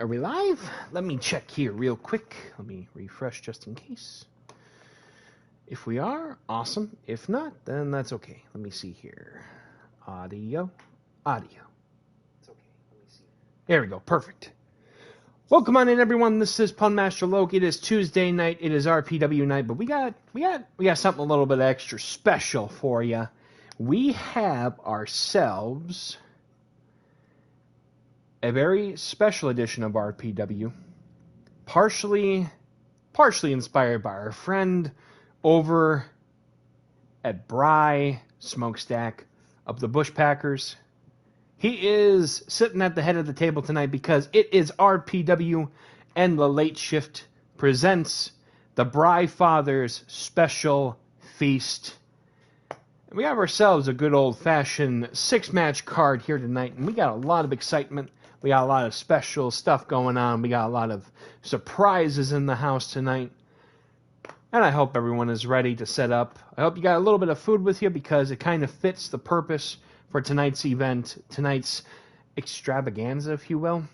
Are we live? Let me check here real quick. Let me refresh just in case. If we are, awesome. If not, then that's okay. Let me see here. Audio. It's okay. Let me see. There we go. Perfect. Welcome on in, everyone. This is Pun Master Loke. It is Tuesday night. It is RPW night, but we got something a little bit extra special for you. We have ourselves a very special edition of RPW, partially inspired by our friend over at Bry Smokestack of the Bushpackers. He is sitting at the head of the table tonight because it is RPW and the Late Shift presents the BryFather's special feast. And we have ourselves a good old-fashioned 6-match card here tonight, and we got a lot of excitement. We got a lot of special stuff going on. We got a lot of surprises in the house tonight. And I hope everyone is ready to set up. I hope you got a little bit of food with you because it kind of fits the purpose for tonight's event, tonight's extravaganza, if you will,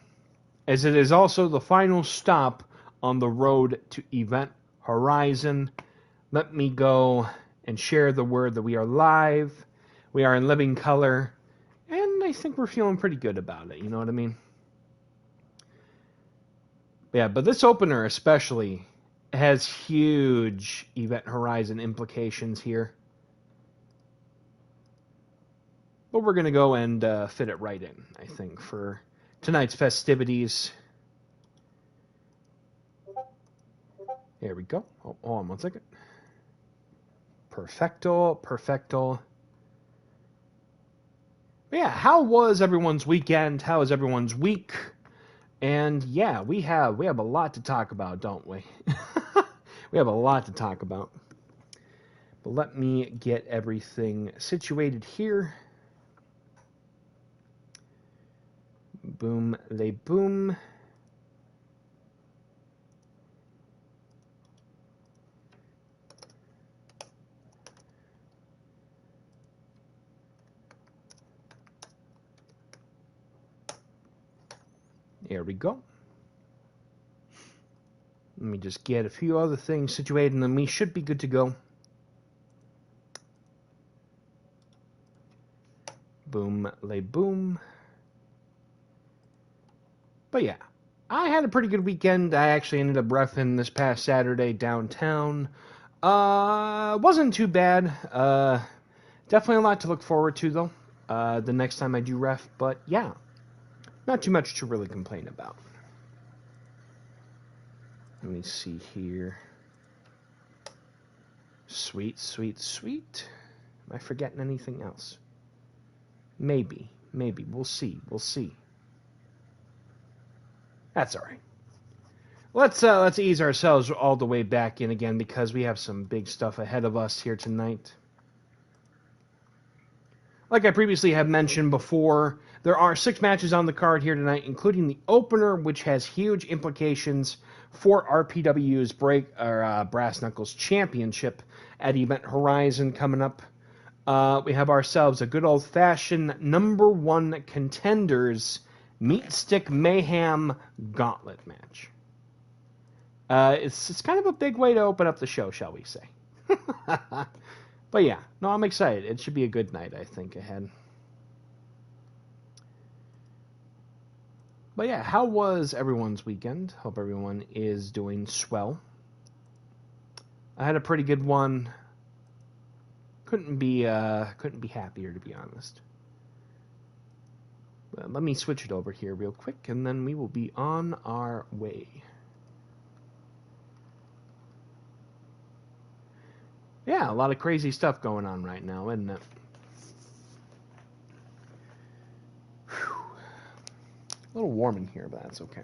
as it is also the final stop on the road to Event Horizon. Let me go and share the word that we are live. We are in living color. And I think we're feeling pretty good about it, you know what I mean? Yeah, but this opener especially has huge Event Horizon implications here. But we're going to go and fit it right in, I think, for tonight's festivities. There we go. Oh, hold on one second. Perfecto. Yeah, how was everyone's weekend? How was everyone's week? And yeah, we have a lot to talk about, don't we? We have a lot to talk about. But let me get everything situated here. Boom, lay boom. There we go. Let me just get a few other things situated, and then we should be good to go. Boom, lay boom. But yeah, I had a pretty good weekend. I actually ended up reffing this past Saturday downtown. Wasn't too bad. Definitely a lot to look forward to, though, the next time I do ref. But yeah, not too much to really complain about. Let me see here. Sweet. Am I forgetting anything else? Maybe. We'll see. That's all right. Let's ease ourselves all the way back in again because we have some big stuff ahead of us here tonight. Like I previously have mentioned before, there are 6 matches on the card here tonight, including the opener, which has huge implications for RPW's Brass Knuckles Championship at Event Horizon coming up. We have ourselves a good old-fashioned number 1 contenders Meatstick Mayhem Gauntlet match. It's kind of a big way to open up the show, shall we say. But yeah, no, I'm excited. It should be a good night, I think, ahead. But yeah, how was everyone's weekend? Hope everyone is doing swell. I had a pretty good one. Couldn't be happier, to be honest. But let me switch it over here real quick, and then we will be on our way. Yeah, a lot of crazy stuff going on right now, isn't it? Whew. A little warm in here, but that's okay.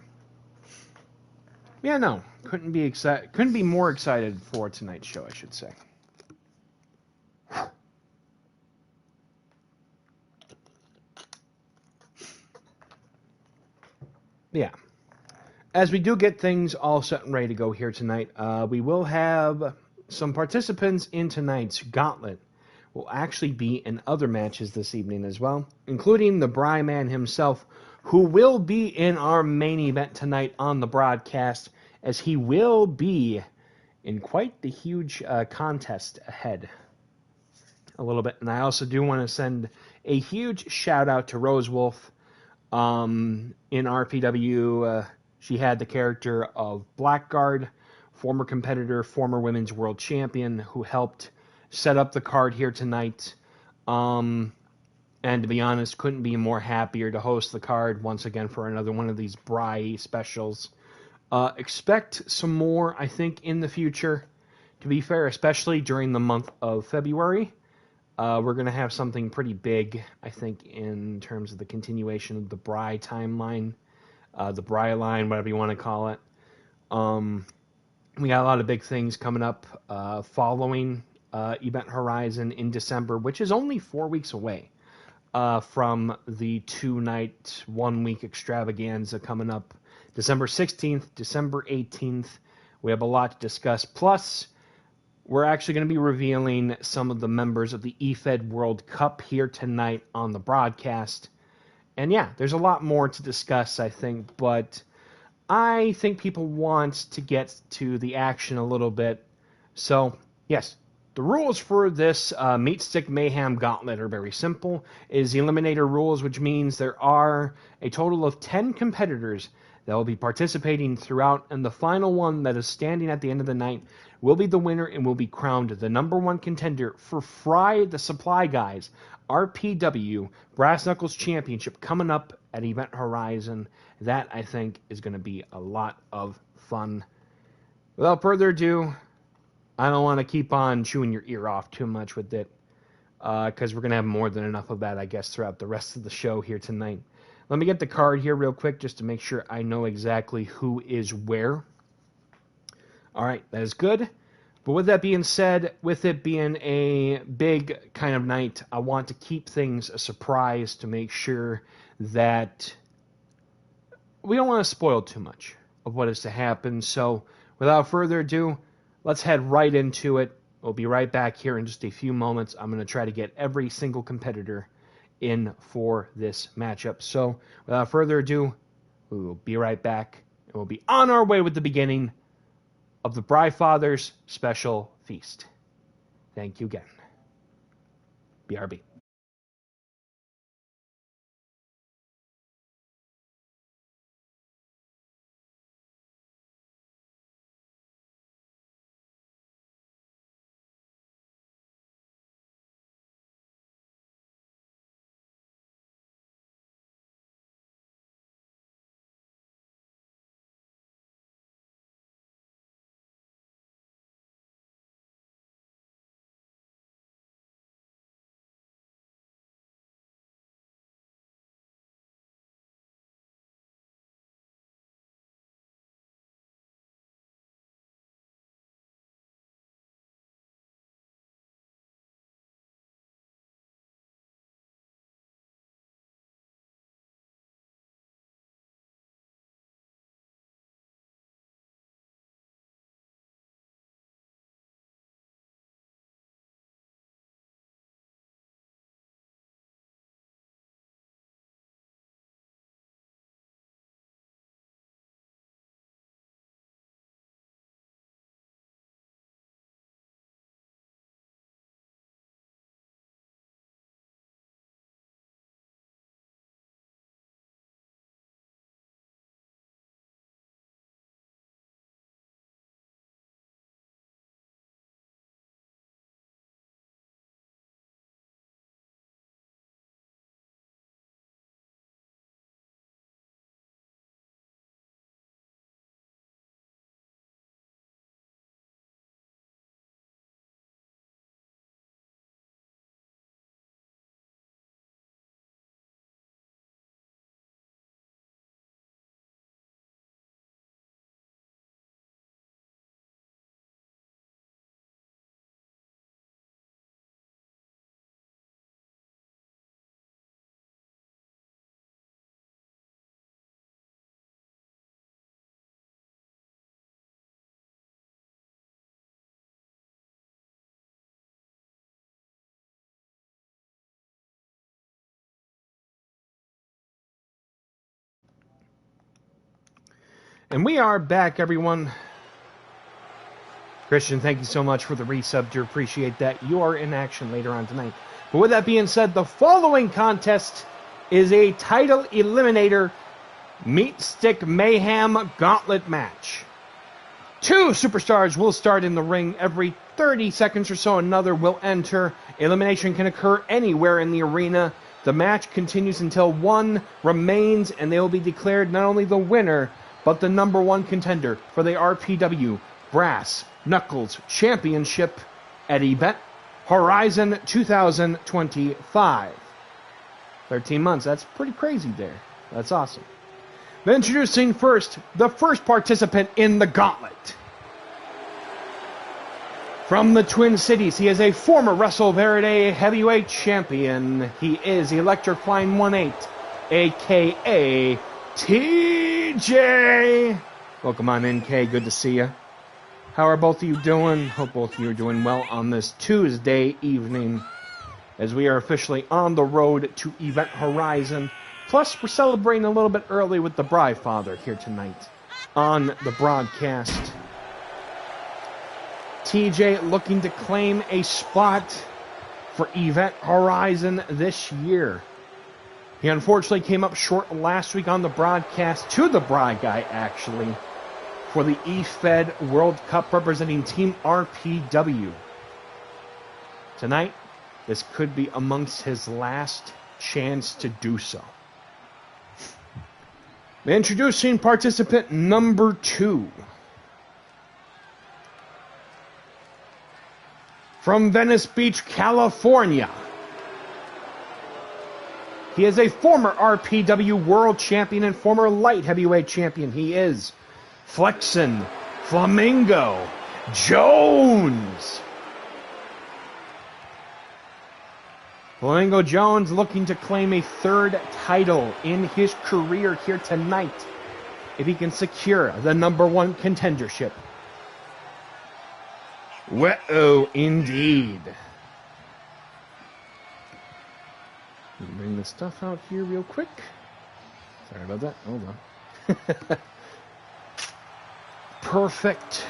Yeah, no, couldn't be more excited for tonight's show, I should say. Yeah. As we do get things all set and ready to go here tonight, we will have some participants in tonight's gauntlet. Will actually be in other matches this evening as well, including the Bry man himself, who will be in our main event tonight on the broadcast, as he will be in quite the huge contest ahead a little bit. And I also do want to send a huge shout out to Rose Wolf. In RPW, she had the character of Blackguard, former competitor, former women's world champion, who helped set up the card here tonight. And to be honest, couldn't be more happier to host the card once again for another one of these Bry specials. Expect some more, I think, in the future. To be fair, especially during the month of February. We're going to have something pretty big, I think, in terms of the continuation of the Bry timeline, the Bry line, whatever you want to call it. We got a lot of big things coming up following Event Horizon in December, which is only 4 weeks away from the 2-night, 1-week extravaganza coming up December 16th, December 18th. We have a lot to discuss. Plus, we're actually going to be revealing some of the members of the EFED World Cup here tonight on the broadcast. And yeah, there's a lot more to discuss, I think, but I think people want to get to the action a little bit. So, yes, the rules for this Meatstick Mayhem Gauntlet are very simple. It is Eliminator rules, which means there are a total of 10 competitors that will be participating throughout, and the final one that is standing at the end of the night will be the winner and will be crowned the number one contender for Fry the Supply Guys RPW Brass Knuckles Championship coming up at Event Horizon. That, I think, is going to be a lot of fun. Without further ado, I don't want to keep on chewing your ear off too much with it, because we're going to have more than enough of that, I guess, throughout the rest of the show here tonight. Let me get the card here real quick just to make sure I know exactly who is where. All right, that is good. But with that being said, with it being a big kind of night, I want to keep things a surprise to make sure that we don't want to spoil too much of what is to happen. So without further ado, let's head right into it. We'll be right back here in just a few moments. I'm going to try to get every single competitor in for this matchup. So without further ado, we will be right back, and we'll be on our way with the beginning of the BryFather's special feast. Thank you again. BRB. And we are back, everyone. Christian, thank you so much for the resub. Do appreciate that. You are in action later on tonight. But with that being said, the following contest is a title eliminator Meatstick Mayhem Gauntlet match. 2 superstars will start in the ring. Every 30 seconds or so, another will enter. Elimination can occur anywhere in the arena. The match continues until one remains, and they will be declared not only the winner, but the #1 contender for the RPW Brass Knuckles Championship at Event Horizon 2025. 13 months, that's pretty crazy there. That's awesome. Introducing first, the first participant in the gauntlet. From the Twin Cities, he is a former Wrestle Verde heavyweight champion. He is Electrifying 1-8, a.k.a. TJ. Welcome on in, K. Good to see you. How are both of you doing? Hope both of you are doing well on this Tuesday evening as we are officially on the road to Event Horizon. Plus, we're celebrating a little bit early with the BryFather here tonight on the broadcast. TJ looking to claim a spot for Event Horizon this year. He unfortunately came up short last week on the broadcast to the Bry Guy, actually, for the eFed World Cup representing Team RPW. Tonight, this could be amongst his last chance to do so. Introducing participant number 2. From Venice Beach, California. He is a former RPW World Champion and former Light Heavyweight Champion. He is Flexin Flamingo Jones. Flamingo Jones looking to claim a 3rd title in his career here tonight if he can secure the #1 contendership. Well, indeed. Let me bring this stuff out here real quick. Sorry about that. Hold on. Perfect.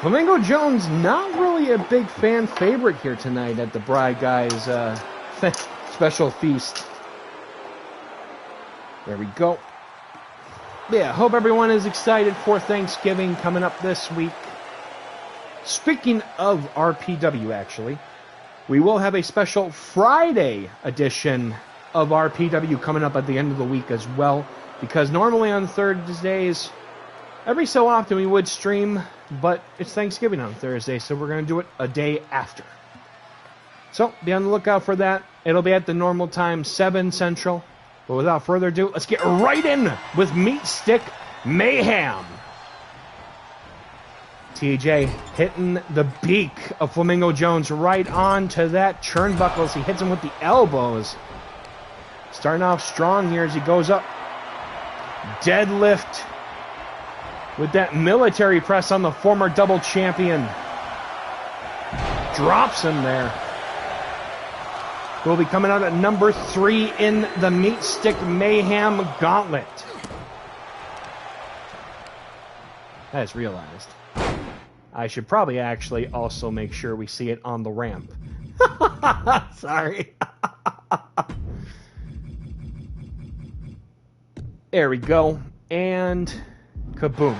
Flamingo Jones, not really a big fan favorite here tonight at the Bry Guys special feast. There we go. Yeah, hope everyone is excited for Thanksgiving coming up this week. Speaking of RPW, actually, we will have a special Friday edition of RPW coming up at the end of the week as well, because normally on Thursdays, every so often we would stream, but it's Thanksgiving on Thursday, so we're going to do it a day after. So, be on the lookout for that. It'll be at the normal time, 7 Central. But without further ado, let's get right in with Meatstick Mayhem. TJ hitting the beak of Flamingo Jones right onto that turnbuckle as he hits him with the elbows. Starting off strong here as he goes up. Deadlift with that military press on the former double champion. Drops him there. Will be coming out at number 3 in the Meatstick Mayhem Gauntlet. I just realized I should probably actually also make sure we see it on the ramp. Sorry. There we go. And kaboom.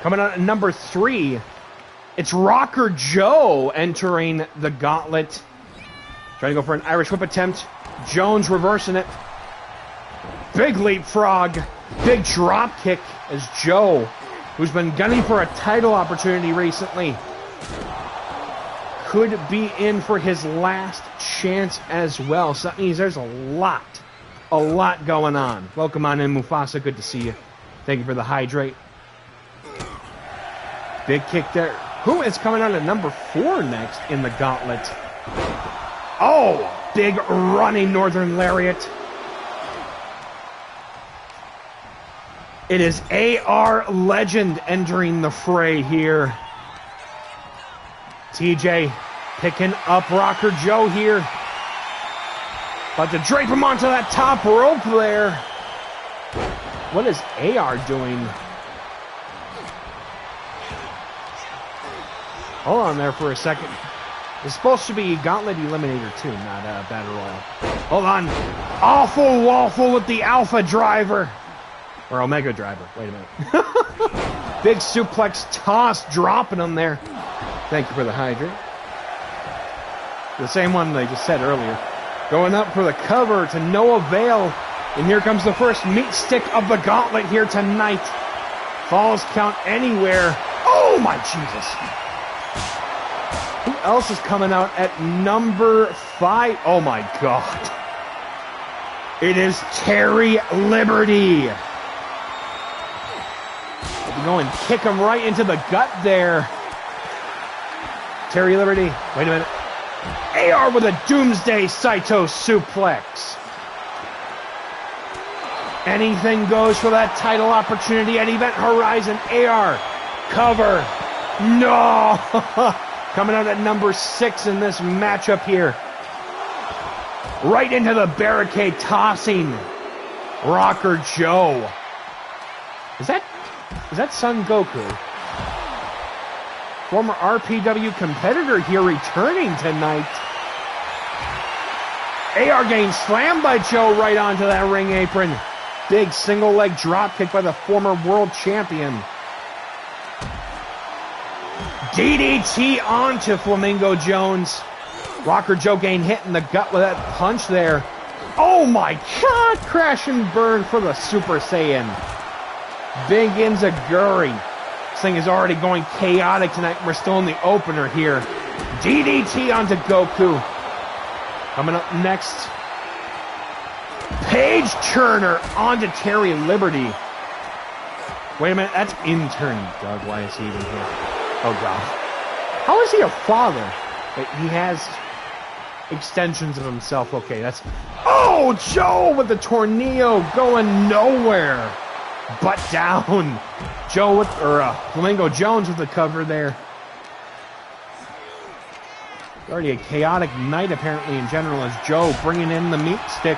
Coming out at number 3, it's Rocker Joe entering the gauntlet. Trying to go for an Irish whip attempt. Jones reversing it. Big leapfrog. Big drop kick as Joe, who's been gunning for a title opportunity recently, could be in for his last chance as well. So that means there's a lot going on. Welcome on in, Mufasa. Good to see you. Thank you for the hydrate. Big kick there. Who is coming out at number 4 next in the gauntlet? Oh, big running Northern Lariat. It is AR Legend entering the fray here. TJ picking up Rocker Joe here. About to drape him onto that top rope there. What is AR doing? Hold on there for a second. It's supposed to be Gauntlet Eliminator 2, not Battle Royal. Hold on. Awful Waffle with the Alpha Driver. Or Omega Driver. Wait a minute. Big suplex toss, dropping him there. Thank you for the hydrant. The same one they just said earlier. Going up for the cover to no avail. And here comes the first meat stick of the gauntlet here tonight. Falls count anywhere. Oh my Jesus. Who else is coming out at number 5? Oh my God. It is Terry Liberty. Go and kick him right into the gut there. Terry Liberty. Wait a minute. AR with a Doomsday Saito suplex. Anything goes for that title opportunity at Event Horizon. AR. Cover. No. Coming out at number 6 in this matchup here. Right into the barricade, tossing Rocker Joe. Is that Son Goku? Former RPW competitor here returning tonight. AR getting slammed by Joe right onto that ring apron. Big single leg drop kick by the former world champion. DDT onto Flamingo Jones. Rocker Joe getting hit in the gut with that punch there. Oh my God! Crash and burn for the Super Saiyan. Big Enziguri. This thing is already going chaotic tonight. We're still in the opener here. DDT onto Goku. Coming up next. Page Turner onto Terry Liberty. Wait a minute, that's intern Doug. Why is he even here? Oh God. How is he a father? Wait, he has extensions of himself. Okay, that's... Oh, Joe with the tornado going nowhere. Butt down. Joe with, Flamingo Jones with the cover there. Already a chaotic night apparently in general as Joe bringing in the meat stick.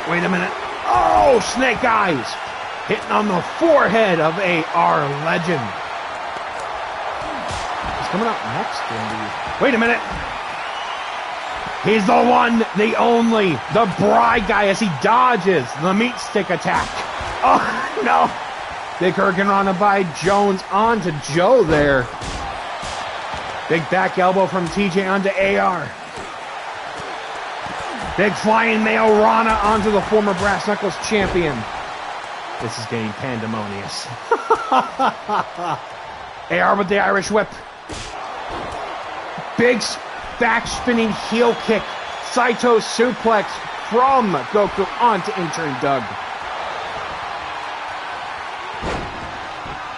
Wait a minute. Oh, Snake Eyes. Hitting on the forehead of AR Legend. He's coming up next, indeed. Wait a minute. He's the one, the only, the Bry guy as he dodges the meat stick attack. Oh, no. Big Hurricanrana by Jones onto Joe there. Big back elbow from TJ onto AR. Big flying male Rana onto the former Brass Knuckles champion. This is getting pandemonious. AR with the Irish whip. Big back spinning heel kick. Saito suplex from Goku onto intern Doug.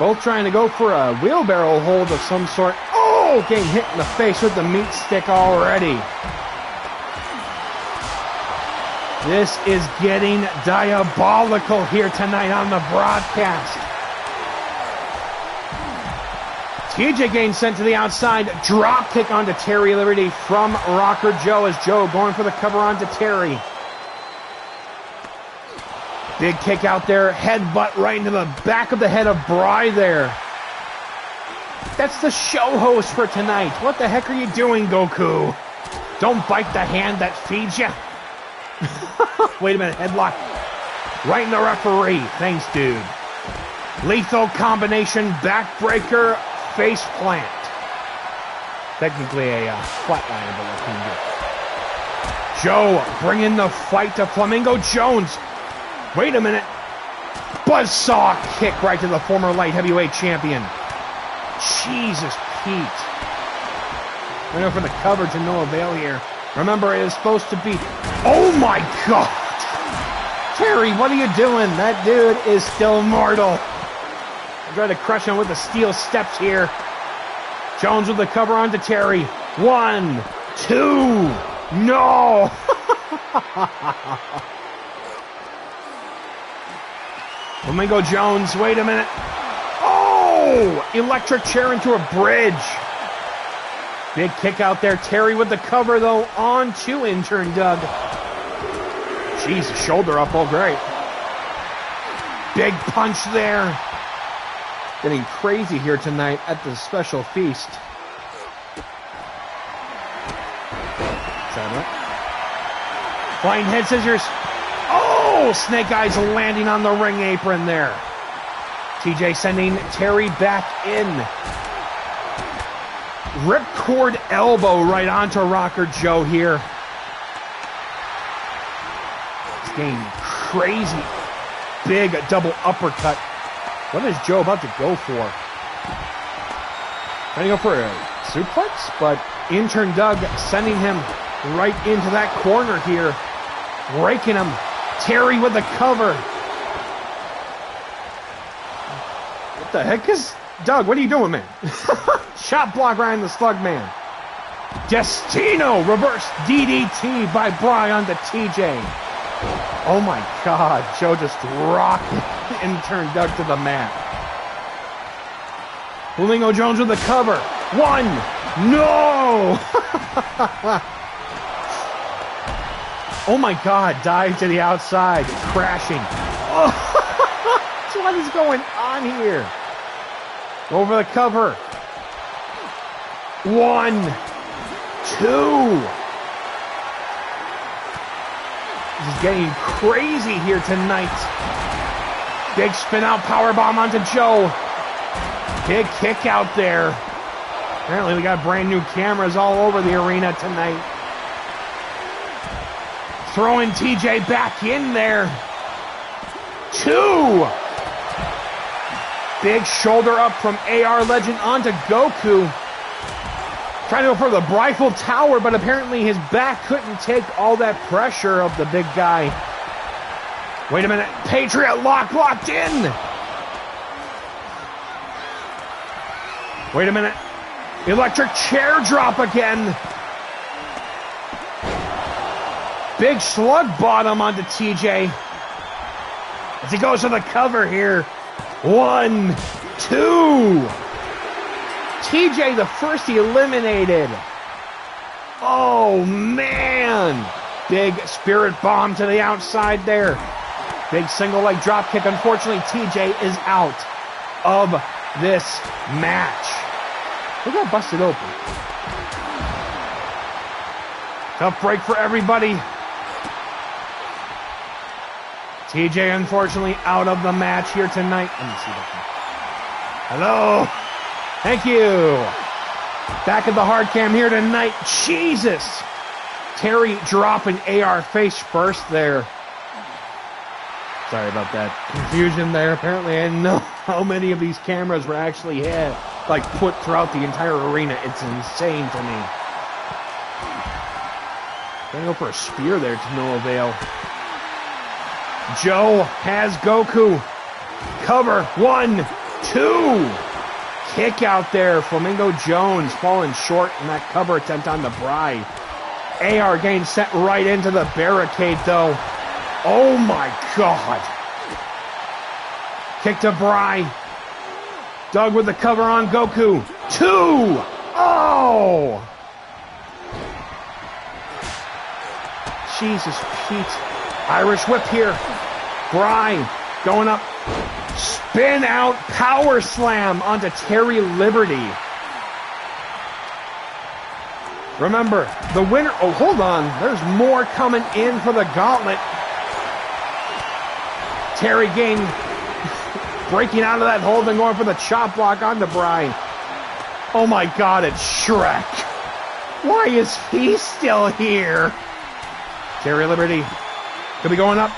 Both trying to go for a wheelbarrow hold of some sort. Oh, getting hit in the face with the meat stick already. This is getting diabolical here tonight on the broadcast. TJ getting sent to the outside. Drop kick onto Terry Liberty from Rocker Joe as Joe going for the cover onto Terry. Big kick out there. Headbutt right into the back of the head of Bry there. That's the show host for tonight. What the heck are you doing, Goku? Don't bite the hand that feeds you. Wait a minute, headlock. Right in the referee. Thanks, dude. Lethal combination, backbreaker, face plant. Technically a flatliner, but what can you do? Joe bringing the fight to Flamingo Jones. Wait a minute. Buzzsaw kick right to the former light heavyweight champion. Jesus, Pete. Going over the cover to no avail here. Remember, it is supposed to be... Oh my God! Terry, what are you doing? That dude is still mortal. I try to crush him with the steel steps here. Jones with the cover onto Terry. 1, 2, no! Flamingo Jones, wait a minute. Oh! Electric chair into a bridge. Big kick out there. Terry with the cover, though, on to intern Doug. Jeez, shoulder up. Oh, great. Big punch there. Getting crazy here tonight at the special feast. Flying head scissors. Oh, Snake Eyes landing on the ring apron there. TJ sending Terry back in. Ripcord elbow right onto Rocker Joe here. It's getting crazy. Big double uppercut. What is Joe about to go for? Trying to go for a suplex, but intern Doug sending him right into that corner here. Raking him. Terry with the cover. What the heck is... Doug, what are you doing, man? Shot block right in the slug man. Destino reverse DDT by Bry onto TJ. Oh my God, Joe just rocked intern Doug to the mat. Flamingo Jones with the cover. One. No! Oh my God, dive to the outside, crashing. Oh, what is going on here? Over the cover. 1, 2. This is getting crazy here tonight. Big spin out powerbomb onto Joe. Big kick out there. Apparently we got brand new cameras all over the arena tonight. Throwing TJ back in there. 2. Big shoulder up from AR Legend onto Goku. Trying to go for the Bryful Tower, but apparently his back couldn't take all that pressure of the big guy. Wait a minute. Patriot locked in. Wait a minute. Electric chair drop again. Big slug bottom onto TJ. As he goes for the cover here. 1, 2. TJ the first eliminated. Oh, man. Big spirit bomb to the outside there. Big single leg drop kick. Unfortunately, TJ is out of this match. Look how busted open. Tough break for everybody. TJ, unfortunately, out of the match here tonight. Let me see that. Hello. Thank you. Back at the hard cam here tonight. Jesus. Terry dropping AR face first there. Sorry about that confusion there. Apparently, I didn't know how many of these cameras were actually put throughout the entire arena. It's insane to me. Gonna go for a spear there to no avail. Joe has Goku. Cover. 1, 2. Kick out there. Flamingo Jones falling short in that cover attempt on the Bry. AR getting sent right into the barricade, though. Oh my God. Kick to Bry. Doug with the cover on Goku. 2. Oh! Jesus Pete. Irish whip here. Bry going up. Spin out power slam onto Terry Liberty. Remember, the winner... Oh, hold on. There's more coming in for the gauntlet. Terry Gain breaking out of that hold and going for the chop block on the Bry. Oh my God, it's Shrek. Why is he still here? Terry Liberty could be going up.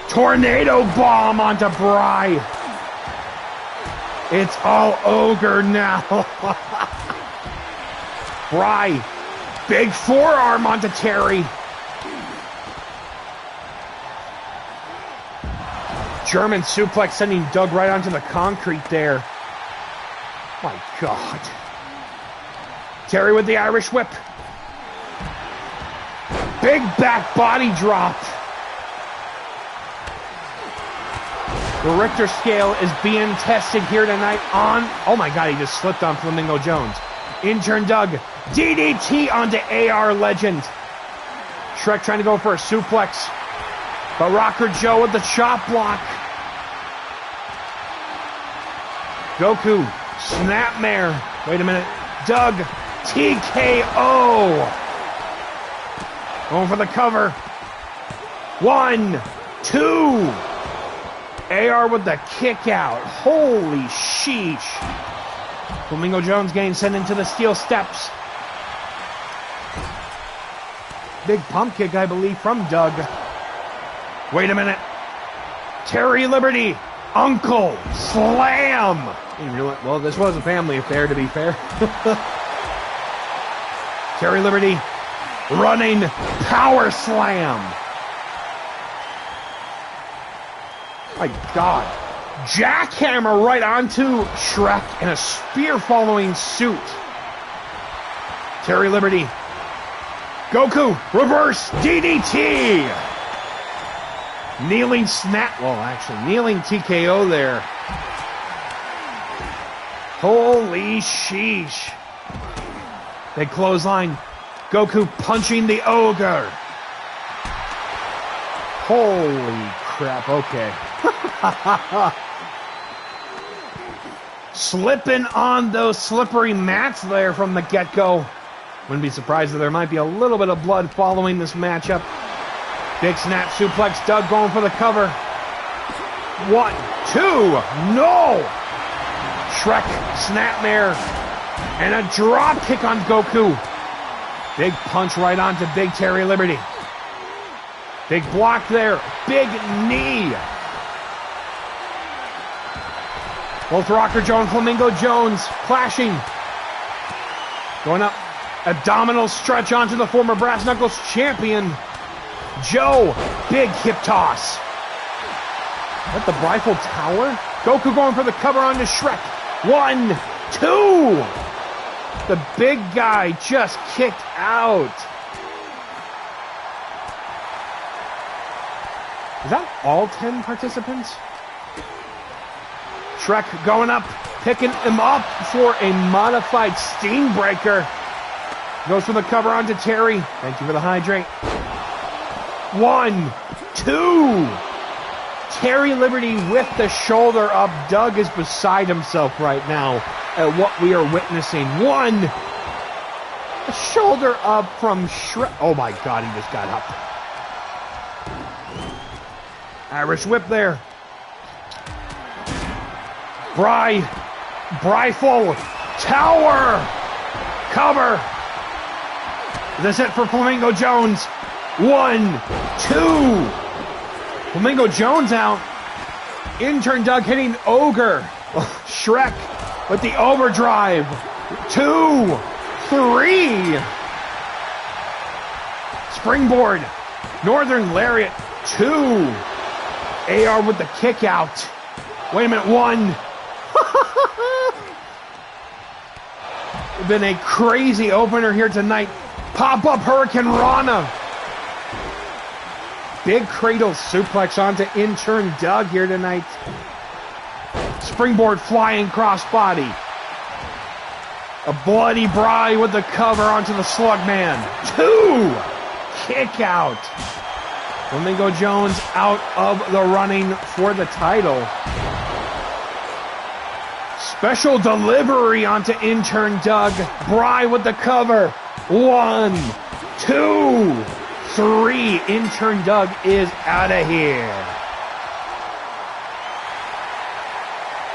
Tornado bomb onto Bry. It's all ogre now. Bry. Big forearm onto Terry. German suplex sending Doug right onto the concrete there. My God. Terry with the Irish whip. Big back body drop. The Richter scale is being tested here tonight on... Oh my God, he just slipped on Flamingo Jones. Intern Doug DDT onto AR Legend. Shrek trying to go for a suplex. But Rocker Joe with the chop block. Goku, Snapmare. Wait a minute. Doug, TKO. Going for the cover. 1, 2. AR with the kick out. Holy sheesh. Flamingo Jones getting sent into the steel steps. Big pump kick, I believe, from Doug. Wait a minute. Terry Liberty. Uncle Slam. Well, this was a family affair, to be fair. Terry Liberty running power slam. My God. Jackhammer right onto Shrek in a spear following suit. Terry Liberty. Goku, reverse DDT. Kneeling snap. Well, actually, kneeling TKO there. Holy sheesh. Big clothesline. Goku punching the ogre. Holy crap, okay. Slipping on those slippery mats there from the get-go. Wouldn't be surprised if there might be a little bit of blood following this matchup. Big snap suplex, Doug going for the cover. 1, 2, no! Shrek, snapmare, and a drop kick on Goku. Big punch right onto Big Terry Liberty. Big block there, big knee. Both Rocker Joe and Flamingo Jones clashing. Going up, abdominal stretch onto the former Brass Knuckles champion. Joe, big hip toss. What, the Eiffel Tower? Goku going for the cover onto Shrek. 1, 2. The big guy just kicked out. Is that all 10 participants? Shrek going up, picking him up for a modified Steam Breaker. Goes for the cover onto Terry. Thank you for the hydrate. 1, 2. Terry Liberty with the shoulder up. Doug is beside himself right now at what we are witnessing. 1. A shoulder up from Shrek. Oh my God, he just got up. Irish whip there. Bryful Tower. Cover. This it for Flamingo Jones. 1, 2. Flamingo Jones out. Intern Doug hitting Ogre. Shrek with the overdrive. 2, 3. Springboard. Northern Lariat. 2. AR with the kick out. Wait a minute. 1. It's been a crazy opener here tonight. Pop-up Hurricane Rana. Big cradle suplex onto intern Doug here tonight. Springboard flying crossbody. A bloody Bry with the cover onto the Slugman. 2. Kick out. Flamingo Jones out of the running for the title. Special delivery onto intern Doug. Bry with the cover. 1, 2, 3. Intern Doug is out of here.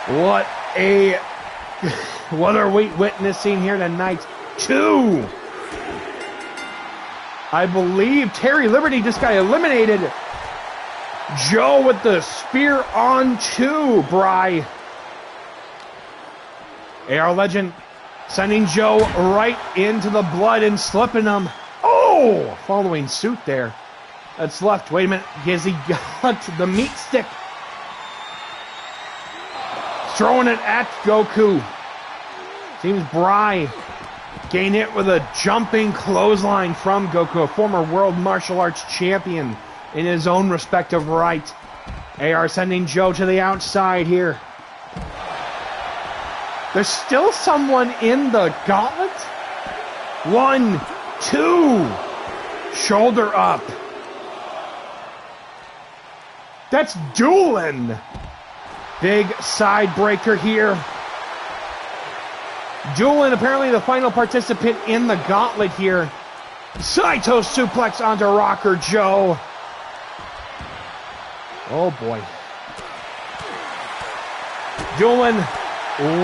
What are we witnessing here tonight? 2. I believe Terry Liberty just got eliminated. Joe with the spear on 2, Bry. AR Legend sending Joe right into the blood and slipping him. Oh! Following suit there. That's left. Wait a minute. Has he got the meat stick? Throwing it at Goku. Seems Bry gain it with a jumping clothesline from Goku, a former world martial arts champion in his own respective right. AR sending Joe to the outside here. There's still someone in the gauntlet? 1, 2. Shoulder up. That's Doolin. Big side breaker here. Doolin apparently the final participant in the gauntlet here. Saito suplex onto Rocker Joe. Oh boy. Doolin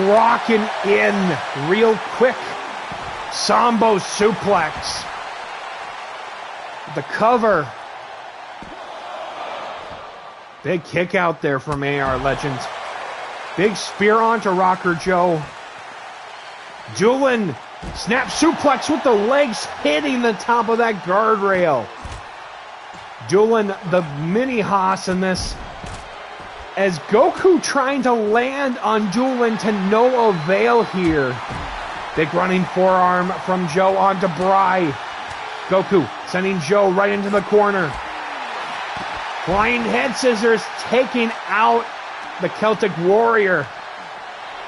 rocking in real quick. Sambo suplex. The cover. Big kick out there from AR Legend. Big spear onto Rocker Joe. Doolin snap suplex with the legs hitting the top of that guardrail. Doolin the mini Haas in this. As Goku trying to land on Doolin to no avail here. Big running forearm from Joe onto Bry. Goku sending Joe right into the corner. Flying head scissors taking out the Celtic Warrior.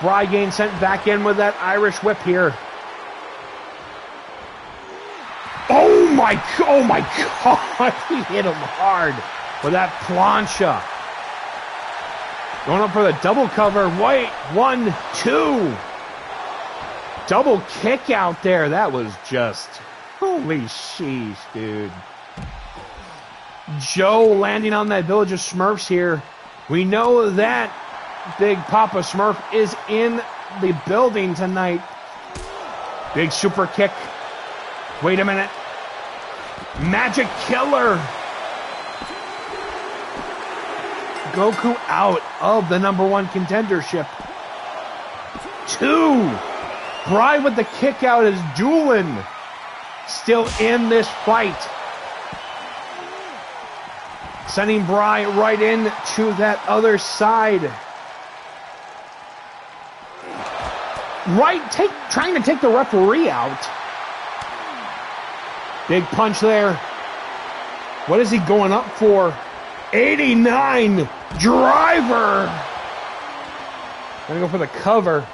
Bry getting sent back in with that Irish whip here. Oh my God, he hit him hard with that plancha. Going up for the double cover. Wait, 1, 2. Double kick out there. That was just, holy sheesh, dude. Joe landing on that Village of Smurfs here. We know that Big Papa Smurf is in the building tonight. Big super kick. Wait a minute. Magic Killer. Goku out of the #1 contendership. 2. Bry with the kick out as Doolin still in this fight. Sending Bry right into that other side. Trying to take the referee out. Big punch there. What is he going up for? 89 driver. Gonna go for the cover.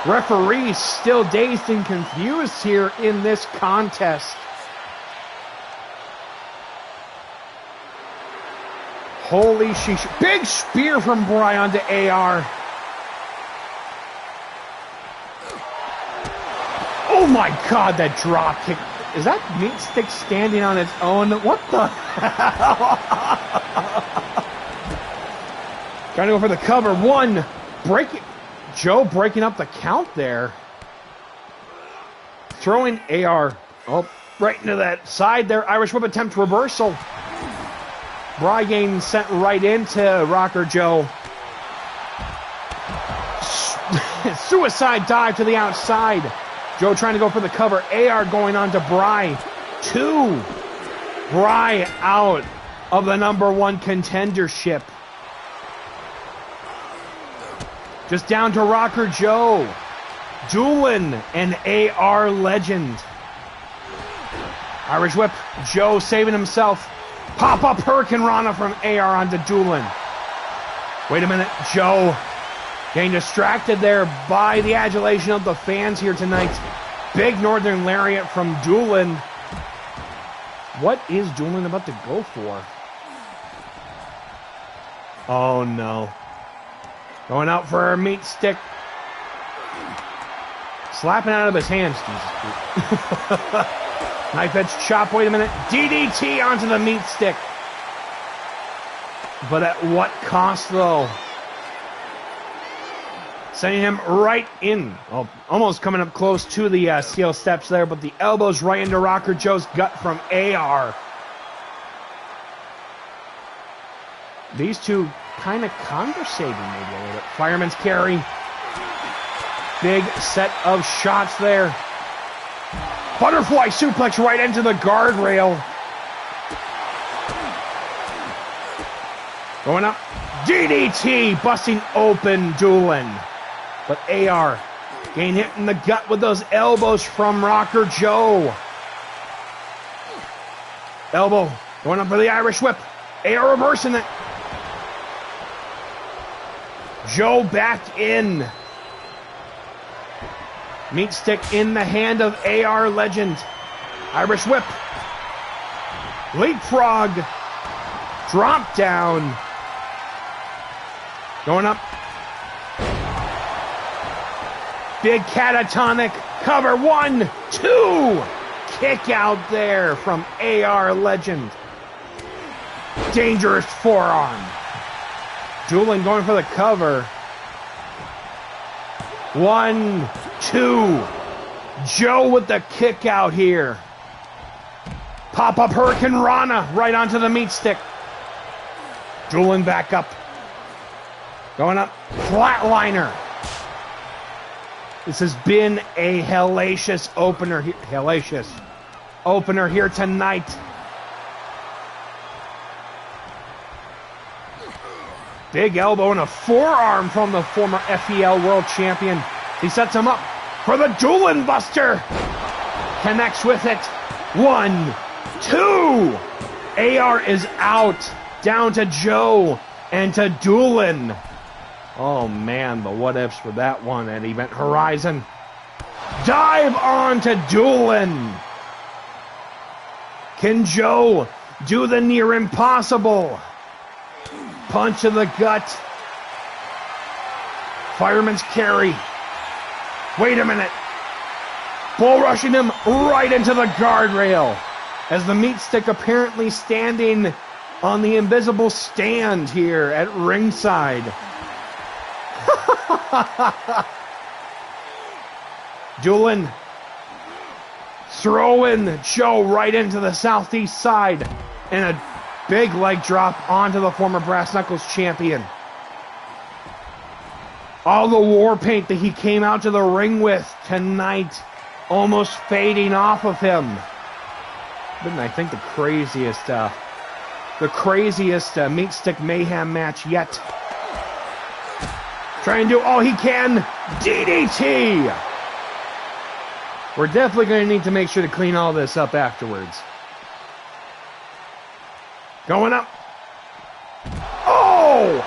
Referee still dazed and confused here in this contest. Holy sheesh. Big spear from Bry onto AR. Oh my God, that drop kick. Is that Meatsticks standing on its own? What the hell? Trying to go for the cover. 1. Joe breaking up the count there. Throwing AR. Oh, right into that side there. Irish whip attempt reversal. Bry getting sent right into Rocker Joe. Suicide dive to the outside. Joe trying to go for the cover. AR going on to Bry. 2. Bry out of the #1 contendership. Just down to Rocker Joe. Doolin and AR Legend. Irish whip. Joe saving himself. Pop-up Hurricane Rana from AR onto Doolin. Wait a minute. Joe getting distracted there by the adulation of the fans here tonight. Big Northern Lariat from Doolin. What is Doolin about to go for? Oh no. Going out for a meat stick. Slapping out of his hands. Jesus. Knife edge chop. Wait a minute. DDT onto the meat stick. But at what cost though? Sending him right in. Oh, almost coming up close to the steel steps there, but the elbows right into Rocker Joe's gut from AR. These two kind of conversating maybe a little bit. Fireman's carry. Big set of shots there. Butterfly suplex right into the guardrail. Going up. DDT busting open Doolin. But AR getting hit in the gut with those elbows from Rocker Joe. Elbow going up for the Irish whip. AR reversing it. Joe back in. Meat stick in the hand of AR Legend. Irish whip. Leapfrog. Drop down. Going up. Big catatonic. Cover 1, 2. Kick out there from AR Legend. Dangerous forearm. Doolin going for the cover. 1, 2. Joe with the kick out here. Pop-up Hurricane Rana right onto the meat stick. Doolin back up. Going up. Flatliner. This has been a hellacious opener here tonight. Big elbow and a forearm from the former FEL World Champion. He sets him up for the Doolin Buster. Connects with it. 1, 2. AR is out. Down to Joe and to Doolin. Oh man, the what ifs for that one at Event Horizon. Dive on to Doolin. Can Joe do the near impossible? Punch to the gut. Fireman's carry. Wait a minute. Bull rushing him right into the guardrail. As the meat stick apparently standing on the invisible stand here at ringside. Doolin throwing Joe right into the southeast side. And a big leg drop onto the former Brass Knuckles champion. All the war paint that he came out to the ring with tonight almost fading off of him. But I think the craziest meat stick mayhem match yet. Try and do all he can. DDT! We're definitely going to need to make sure to clean all this up afterwards. Going up. Oh!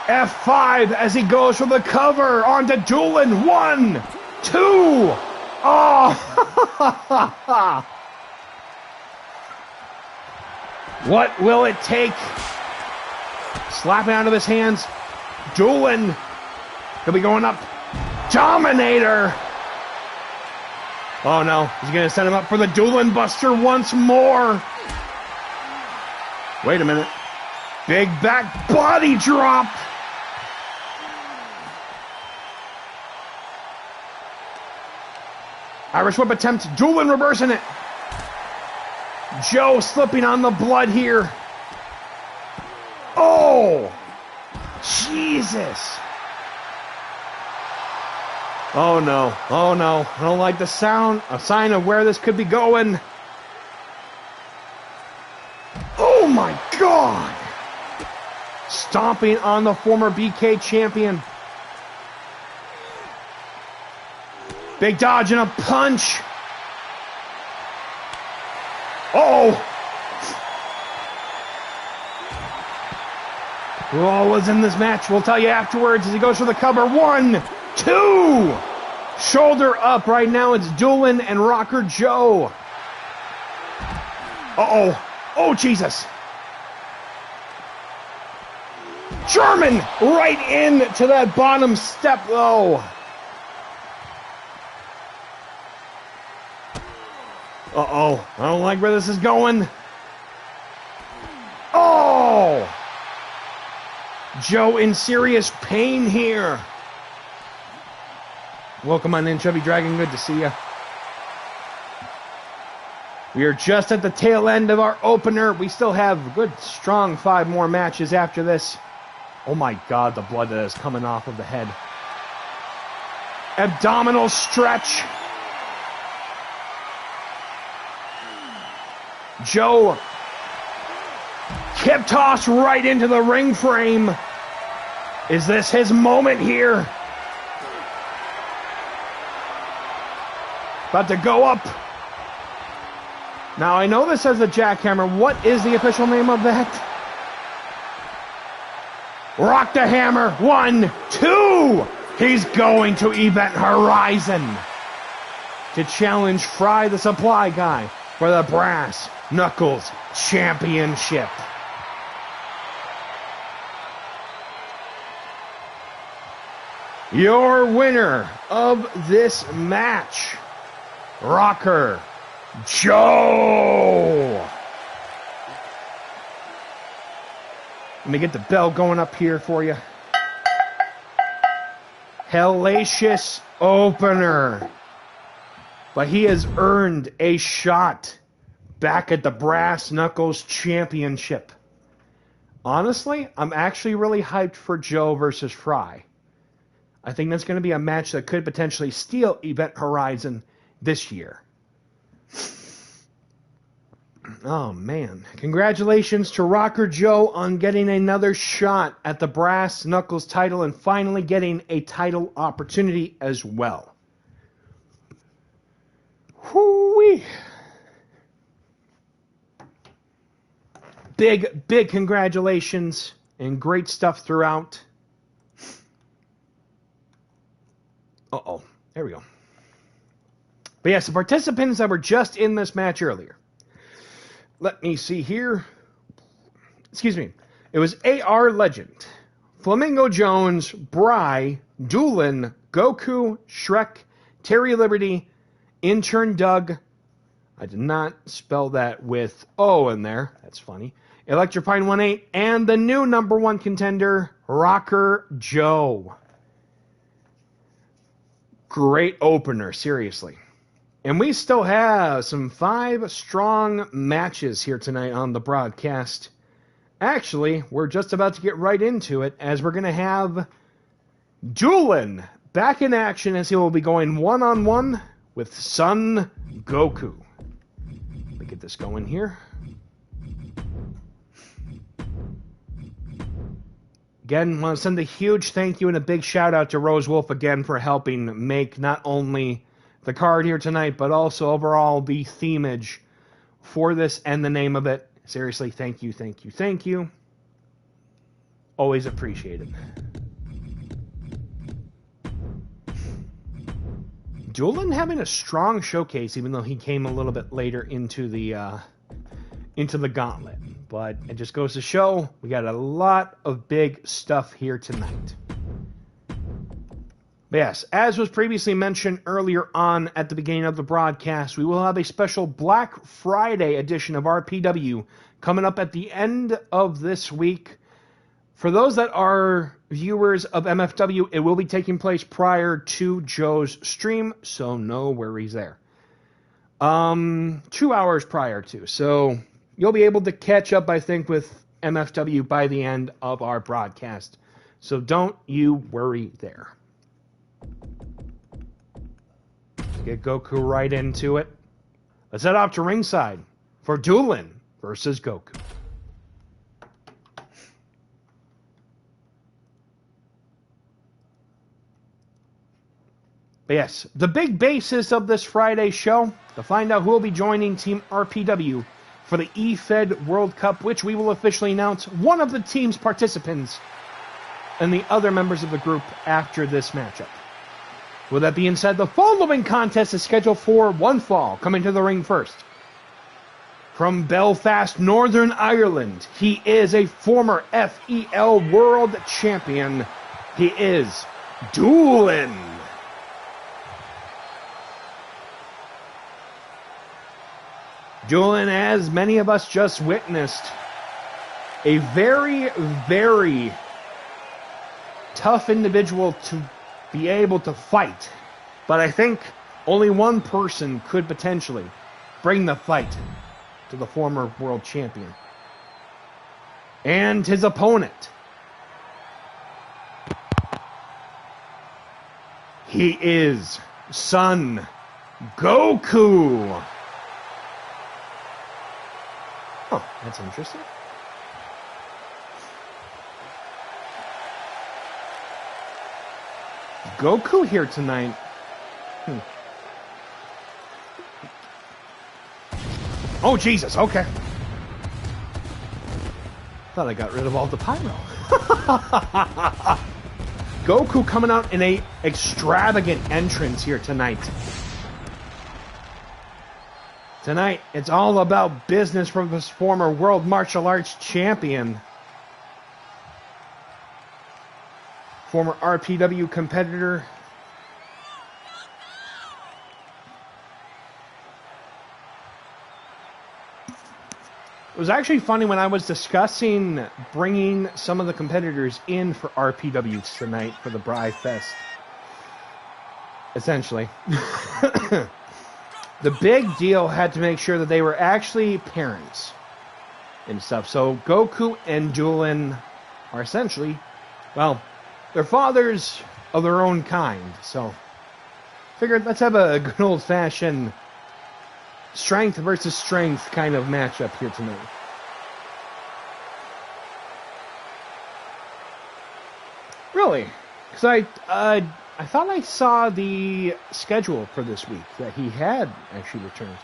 F5 as he goes for the cover onto Doolin. 1, 2. Oh! What will it take? Slapping out of his hands. Doolin could be going up. Dominator. Oh no, he's going to set him up for the Doolin Buster once more. Wait a minute. Big back body drop. Irish whip attempt. Doolin reversing it. Joe slipping on the blood here. Oh! Jesus! Oh no, oh no. I don't like the sound. A sign of where this could be going. Oh my God! Stomping on the former BK champion. Big dodge and a punch. Oh! Who all was in this match? We'll tell you afterwards as he goes for the cover. 1, 2! Shoulder up right now. It's Doolin and Rocker Joe. Uh-oh. Oh, Jesus. German right into that bottom step, though. Uh-oh. I don't like where this is going. Oh! Joe in serious pain here. Welcome on in, Chubby Dragon. Good to see you. We are just at the tail end of our opener. We still have a good, strong 5 more matches after this. Oh my God, the blood that is coming off of the head. Abdominal stretch. Joe. Hip toss right into the ring frame. Is this his moment here? About to go up. Now, I know this says the jackhammer. What is the official name of that? Rock the hammer. 1, 2. He's going to Event Horizon to challenge Fry the Supply Guy for the Brass Knuckles Championship. Your winner of this match, Rocker Joe. Let me get the bell going up here for you. Hellacious opener. But he has earned a shot back at the Brass Knuckles Championship. Honestly, I'm actually really hyped for Joe versus Fry. I think that's going to be a match that could potentially steal Event Horizon this year. Oh, man. Congratulations to Rocker Joe on getting another shot at the Brass Knuckles title and finally getting a title opportunity as well. Whoo-wee. Big congratulations and great stuff throughout. Uh-oh. There we go. But yes, the participants that were just in this match earlier. Let me see here. Excuse me. It was AR Legend, Flamingo Jones, Bry, Doolin, Goku, Shrek, Terry Liberty, Intern Doug. I did not spell that with O in there. That's funny. Electrifying 1-8, and the new number one contender, Rocker Joe. Great opener, seriously. And we still have some 5 strong matches here tonight on the broadcast. Actually, we're just about to get right into it, as we're going to have Doolin back in action, as he will be going one-on-one with Son Goku. Let me get this going here. Again, I want to send a huge thank you and a big shout out to Rose Wolf again for helping make not only the card here tonight, but also overall the themage for this and the name of it. Seriously, thank you, thank you, thank you. Always appreciated. Doolin having a strong showcase, even though he came a little bit later into the gauntlet. But it just goes to show we got a lot of big stuff here tonight. But yes, as was previously mentioned earlier on at the beginning of the broadcast, we will have a special Black Friday edition of RPW coming up at the end of this week. For those that are viewers of MFW, it will be taking place prior to Joe's stream, so no worries there. 2 hours prior to, so you'll be able to catch up, I think, with MFW by the end of our broadcast. So don't you worry there. Get Goku right into it. Let's head off to ringside for Doolin versus Goku. But yes, the big basis of this Friday show, to find out who will be joining Team RPW for the eFed World Cup, which we will officially announce one of the team's participants and the other members of the group after this matchup. With that being said, the following contest is scheduled for one fall. Coming to the ring first. From Belfast, Northern Ireland, he is a former FEL World Champion. He is Doolin. Doolin, as many of us just witnessed, a very, very tough individual to be able to fight. But I think only one person could potentially bring the fight to the former world champion. And his opponent. He is Son Goku. Oh, that's interesting. Goku here tonight. Oh, Jesus, okay. Thought I got rid of all the pyro. Goku coming out in a extravagant entrance here tonight. Tonight, it's all about business from this former world martial arts champion. Former RPW competitor. It was actually funny when I was discussing bringing some of the competitors in for RPW tonight for the BryFest. Essentially. The big deal had to make sure that they were actually parents and stuff. So Goku and Julin are essentially, well, they're fathers of their own kind. So figured let's have a good old-fashioned strength versus strength kind of matchup here tonight. Really? Because I thought I saw the schedule for this week that he had actually returned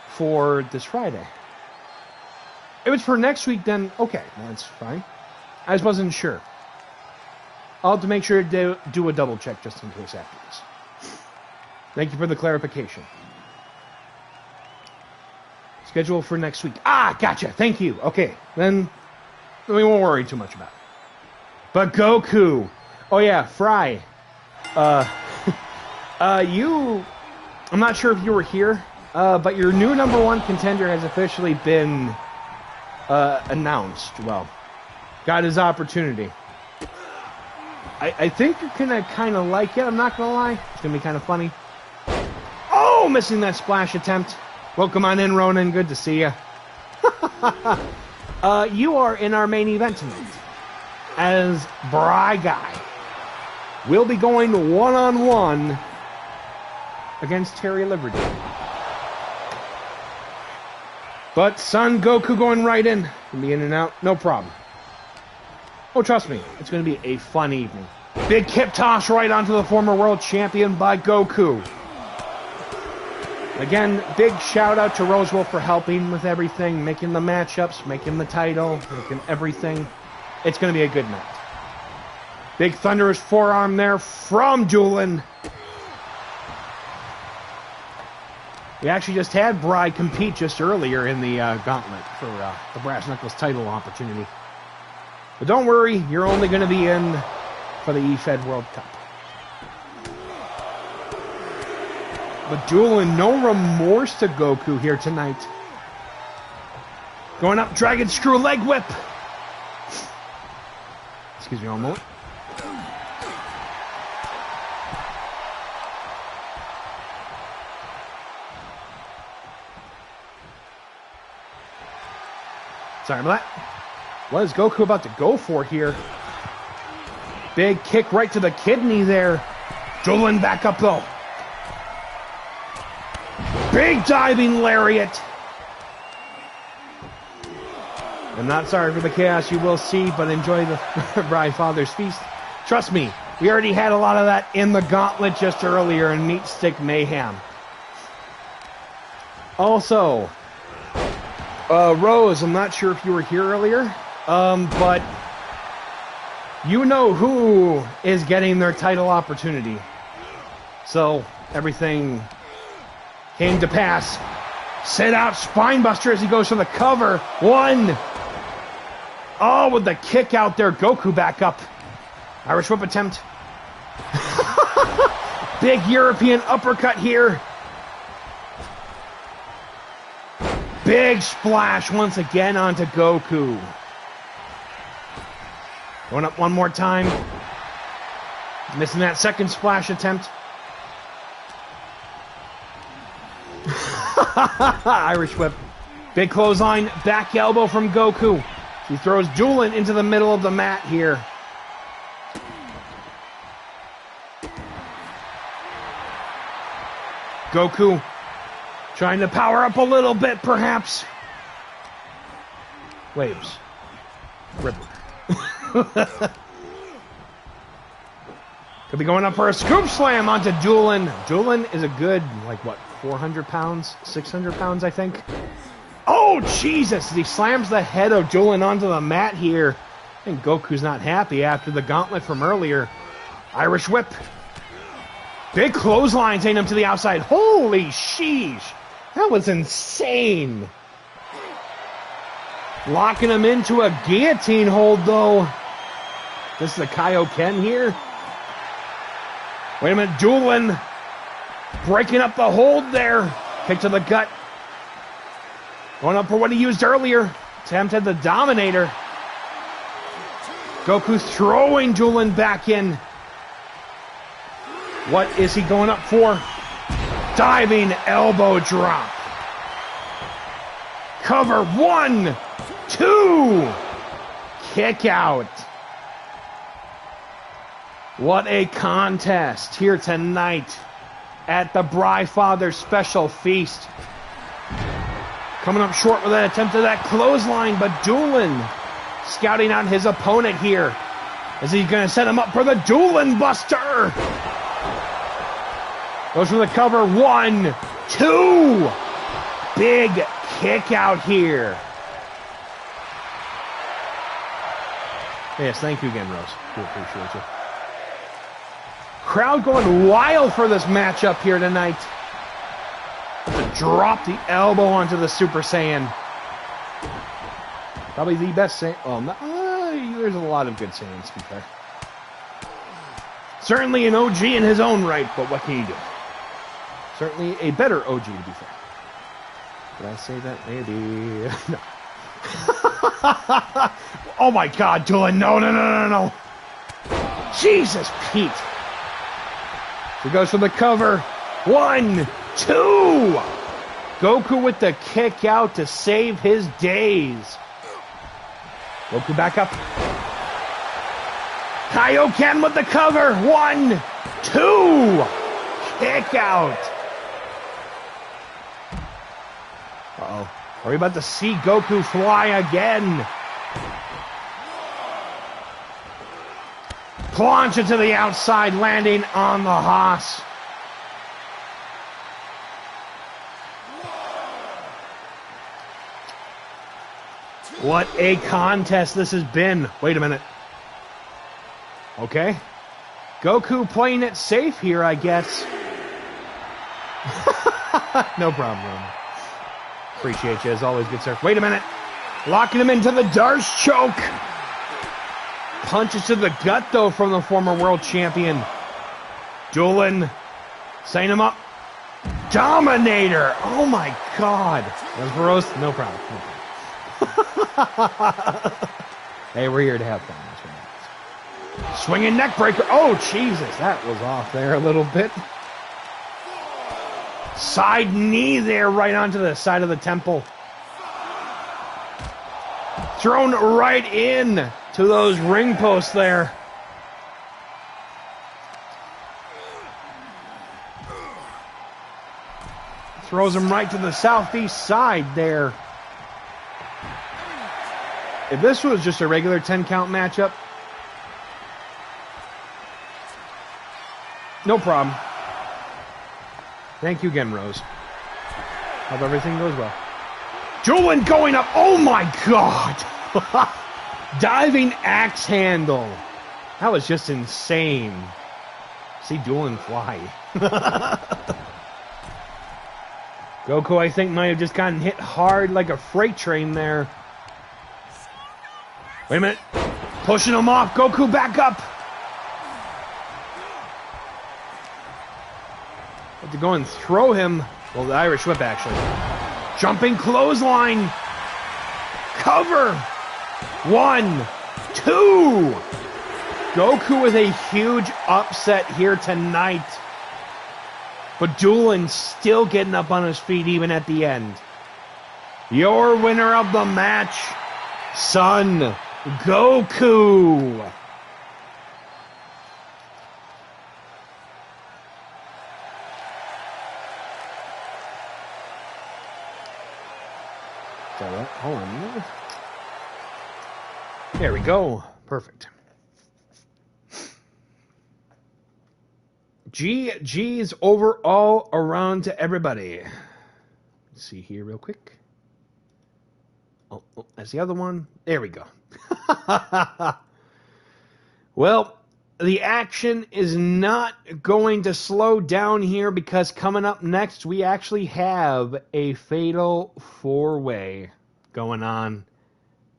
for this Friday. If it's for next week, then okay, that's fine. I just wasn't sure. I'll have to make sure to do a double check just in case after this. Thank you for the clarification. Schedule for next week. Ah, gotcha. Thank you. Okay, then we won't worry too much about it. But Goku. Oh yeah, Fry. I'm not sure if you were here, but your new #1 contender has officially been announced. Well, got his opportunity. I think you're gonna kind of like it. I'm not gonna lie. It's gonna be kind of funny. Oh, missing that splash attempt. Welcome on in, Ronan. Good to see you. You are in our main event tonight as Bry Guy. We'll be going one-on-one against Terry Liberty. But Son Goku going right in. Can be in and out, no problem. Oh, trust me, it's going to be a fun evening. Big hip toss right onto the former world champion by Goku. Again, big shout out to Rosewolf for helping with everything, making the matchups, making the title, making everything. It's going to be a good night. Big thunderous forearm there from Julin. We actually just had Bry compete just earlier in the gauntlet for the Brass Knuckles title opportunity. But don't worry, you're only going to be in for the EFED World Cup. But Julin, no remorse to Goku here tonight. Going up, Dragon Screw leg whip. Excuse me one moment. Sorry about that. What is Goku about to go for here? Big kick right to the kidney there. Julin back up though. Big diving lariat. I'm not sorry for the chaos you will see, but enjoy the BryFather's feast. Trust me, we already had a lot of that in the gauntlet just earlier in Meatstick Mayhem. Also, Rose, I'm not sure if you were here earlier, but you know who is getting their title opportunity. So, everything came to pass. Sit out Spinebuster as he goes for the cover. One. Oh, with the kick out there. Goku back up. Irish whip attempt. Big European uppercut here. Big splash once again onto Goku. Going up one more time. Missing that second splash attempt. Irish whip. Big clothesline. Back elbow from Goku. He throws Julin into the middle of the mat here. Goku trying to power up a little bit, perhaps. Waves. Ripper. Could be going up for a scoop slam onto Julin. Julin is a good, like, what, 400 pounds? 600 pounds, I think. Oh, Jesus! He slams the head of Julin onto the mat here. I think Goku's not happy after the gauntlet from earlier. Irish whip. Big clothesline taking him to the outside. Holy sheesh. That was insane. Locking him into a guillotine hold, though. This is a Kaioken here. Wait a minute. Doolin breaking up the hold there. Kick to the gut. Going up for what he used earlier. Attempted the Dominator. Goku throwing Doolin back in. What is he going up for? Diving elbow drop. Cover 1, 2. Kick out. What a contest here tonight at the BryFather's special feast. Coming up short with an attempt at that clothesline, but Doolin scouting out his opponent here. Is he going to set him up for the Doolin Buster? Goes for the cover. 1, 2. Big kick out here. Yes, thank you again, Rose. We appreciate you. Crowd going wild for this matchup here tonight. To drop the elbow onto the Super Saiyan. Probably the best Saiyan. Well, there's a lot of good Saiyans, to be fair. Certainly an OG in his own right, but what can you do? Certainly a better OG, to be fair. Did I say that? Maybe. No. Oh my God, Doolin. No. Jesus, Pete. He goes for the cover. 1, 2. Goku with the kick out to save his days. Goku back up. Kaioken with the cover. 1, 2. Kick out. Uh-oh. Are we about to see Goku fly again? Plancha to the outside, landing on the Haas. What a contest this has been. Wait a minute. Okay. Goku playing it safe here, I guess. No problem, Roman. Appreciate you as always, good sir. Wait a minute. Locking him into the Darce choke. Punches to the gut, though, from the former world champion. Doolin setting him up. Dominator. Oh, my God. Lesbaros, no problem. Hey, we're here to have fun. That's right. Swinging neck breaker. Oh, Jesus. That was off there a little bit. Side knee there right onto the side of the temple. Thrown right in to those ring posts there. Throws him right to the southeast side there. If this was just a regular 10-count matchup, no problem. Thank you again, Rose. Hope everything goes well. Doolin going up. Oh, my God. Diving axe handle. That was just insane. See Doolin fly. Goku, I think, might have just gotten hit hard like a freight train there. Wait a minute. Pushing him off. Goku back up. Have to go and throw him. Well, the Irish whip, actually. Jumping clothesline. Cover. 1, 2. Goku with a huge upset here tonight. But Doolin still getting up on his feet even at the end. Your winner of the match, Son Goku. Hold on. There we go. Perfect. GG's overall around to everybody. Let's see here real quick. Oh, that's the other one. There we go. Well, the action is not going to slow down here because coming up next, we actually have a fatal four-way going on.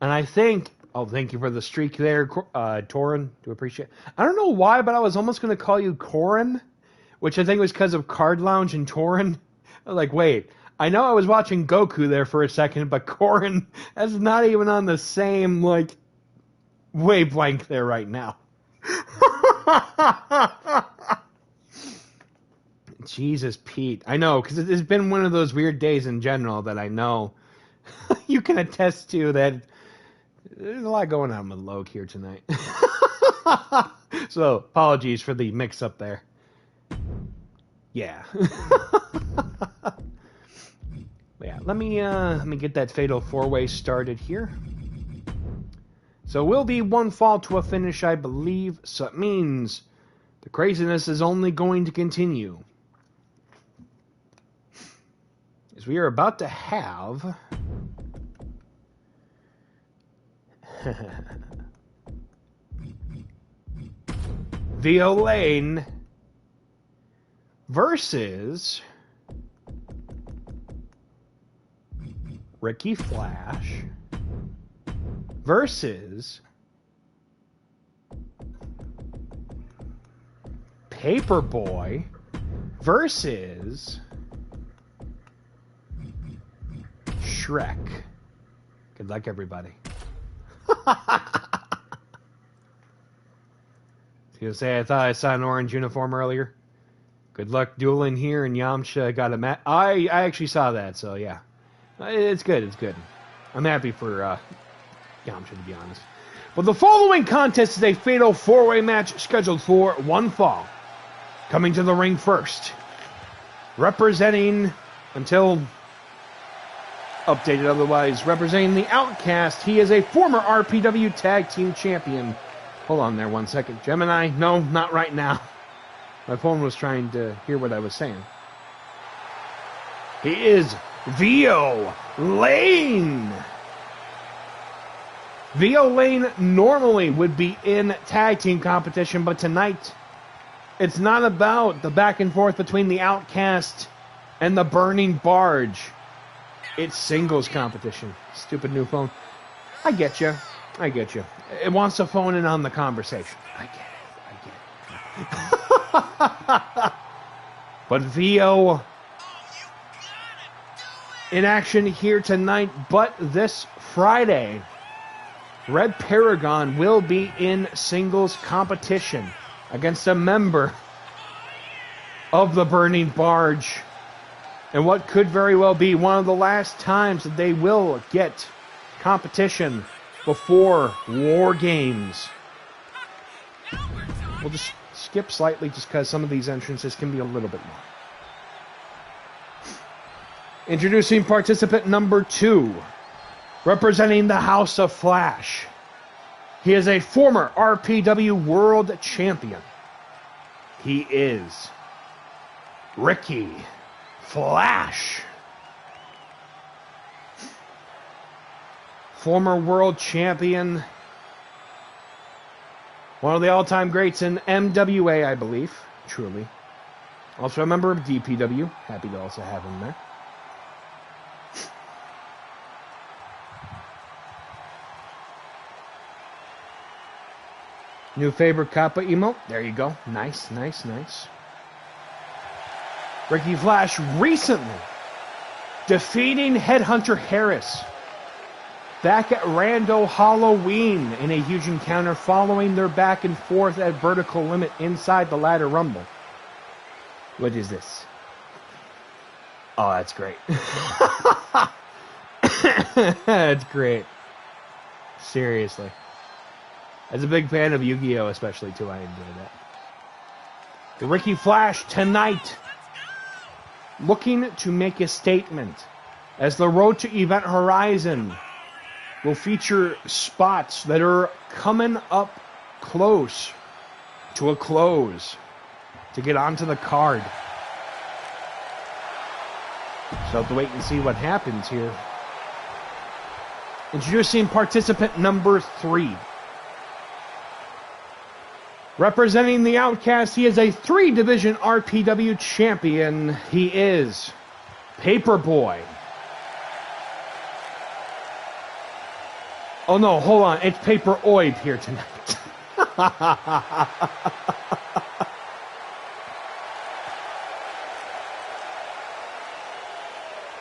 And I think, oh, thank you for the streak there, Torin. Do appreciate it. I don't know why, but I was almost going to call you Corin, which I think was because of Card Lounge and Torin. Like, wait, I know I was watching Goku there for a second, but Corin, that's not even on the same, like, wavelength there right now. Jesus, Pete. I know, because it's been one of those weird days in general that I know you can attest to that there's a lot going on with Logue here tonight. So, apologies for the mix-up there. Yeah. Yeah, let me get that fatal four-way started here. So it will be one fall to a finish, I believe. So it means the craziness is only going to continue. As we are about to have Violain versus Ricky Flash versus Paperboy versus Shrek. Good luck, everybody. I thought I saw an orange uniform earlier. Good luck dueling here, and Yamcha got a match. I actually saw that, so yeah. It's good, it's good. I'm happy for Yamcha, to be honest. But the following contest is a fatal four-way match scheduled for one fall. Coming to the ring first, representing, until updated otherwise, representing the Outcast, he is a former RPW Tag Team Champion. Hold on there one second. Gemini, no, not right now. My phone was trying to hear what I was saying. He is Violain. Violain normally would be in tag team competition, but tonight it's not about the back and forth between the Outcast and the Burning Barge. It's singles competition. Stupid new phone. I get you. I get you. It wants to phone in on the conversation. I get it. But Vio in action here tonight, but this Friday, Red Paragon will be in singles competition against a member of the Burning Barge. And what could very well be one of the last times that they will get competition before War Games. We'll just skip slightly just because some of these entrances can be a little bit long. Introducing participant number 2, representing the House of Flash. He is a former RPW World Champion. He is Ricky Flash. Former World Champion. One of the all-time greats in MWA, I believe. Truly. Also a member of DPW. Happy to also have him there. New favorite Kappa emote. There you go. Nice, nice, nice. Ricky Flash recently defeating Headhunter Harris back at Rando Halloween in a huge encounter following their back and forth at Vertical Limit inside the Ladder Rumble. What is this? Oh, that's great. That's great. Seriously. As a big fan of Yu-Gi-Oh! Especially, too, I enjoy that. The Ricky Flash tonight looking to make a statement as the Road to Event Horizon will feature spots that are coming up close to a close to get onto the card. So have to wait and see what happens here. Introducing participant number 3. Representing the Outcast, he is a 3-division RPW champion. He is Paperboy. Oh no, hold on. It's Paper-Oid here tonight.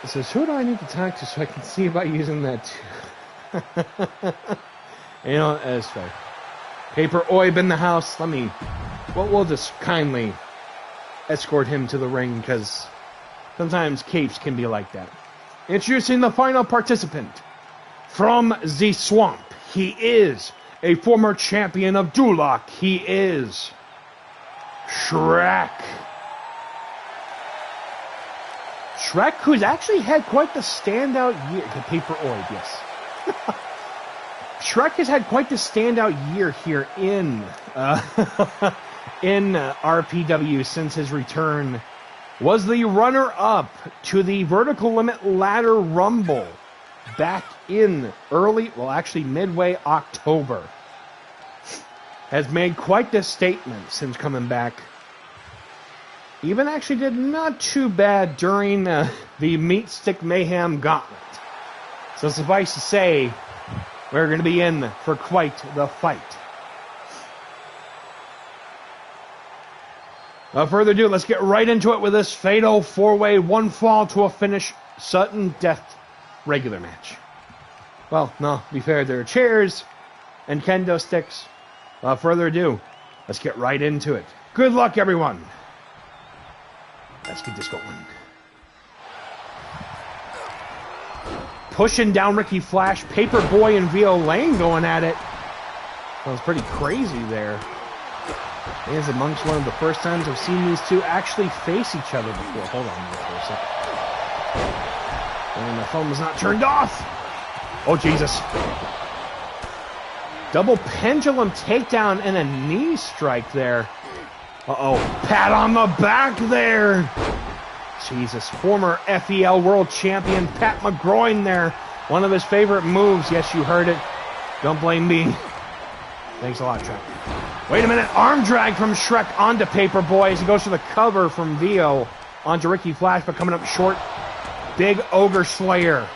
It says, who do I need to talk to so I can see about using that too? You know, that's fair. Paper-Oib in the house. We'll just kindly escort him to the ring because sometimes capes can be like that. Introducing the final participant from the swamp. He is a former champion of Duloc. He is Shrek. Shrek, who's actually had quite the standout year. The Paper-Oid, yes. Shrek has had quite the standout year here in RPW since his return. Was the runner-up to the Vertical Limit Ladder Rumble back in midway October. Has made quite the statement since coming back. Even actually did not too bad during the Meatstick Mayhem Gauntlet. So suffice to say, we're going to be in for quite the fight. Without further ado, let's get right into it with this fatal 4-way, one fall to a finish, sudden death regular match. Well, no, to be fair, there are chairs and kendo sticks. Without further ado, let's get right into it. Good luck, everyone. Let's get this going. Pushing down Ricky Flash, Paperboy and Vio Lane going at it. That was pretty crazy there. It is amongst one of the first times I've seen these two actually face each other before. Hold on for a second. And the phone was not turned off. Oh, Jesus. Double pendulum takedown and a knee strike there. Uh-oh. Pat on the back there. Jesus. Former FEL World Champion Pat McGroin there. One of his favorite moves. Yes, you heard it. Don't blame me. Thanks a lot, Shrek. Wait a minute. Arm drag from Shrek onto Paperboy as he goes for the cover from Vio onto Ricky Flash, but coming up short. Big Ogre Slayer.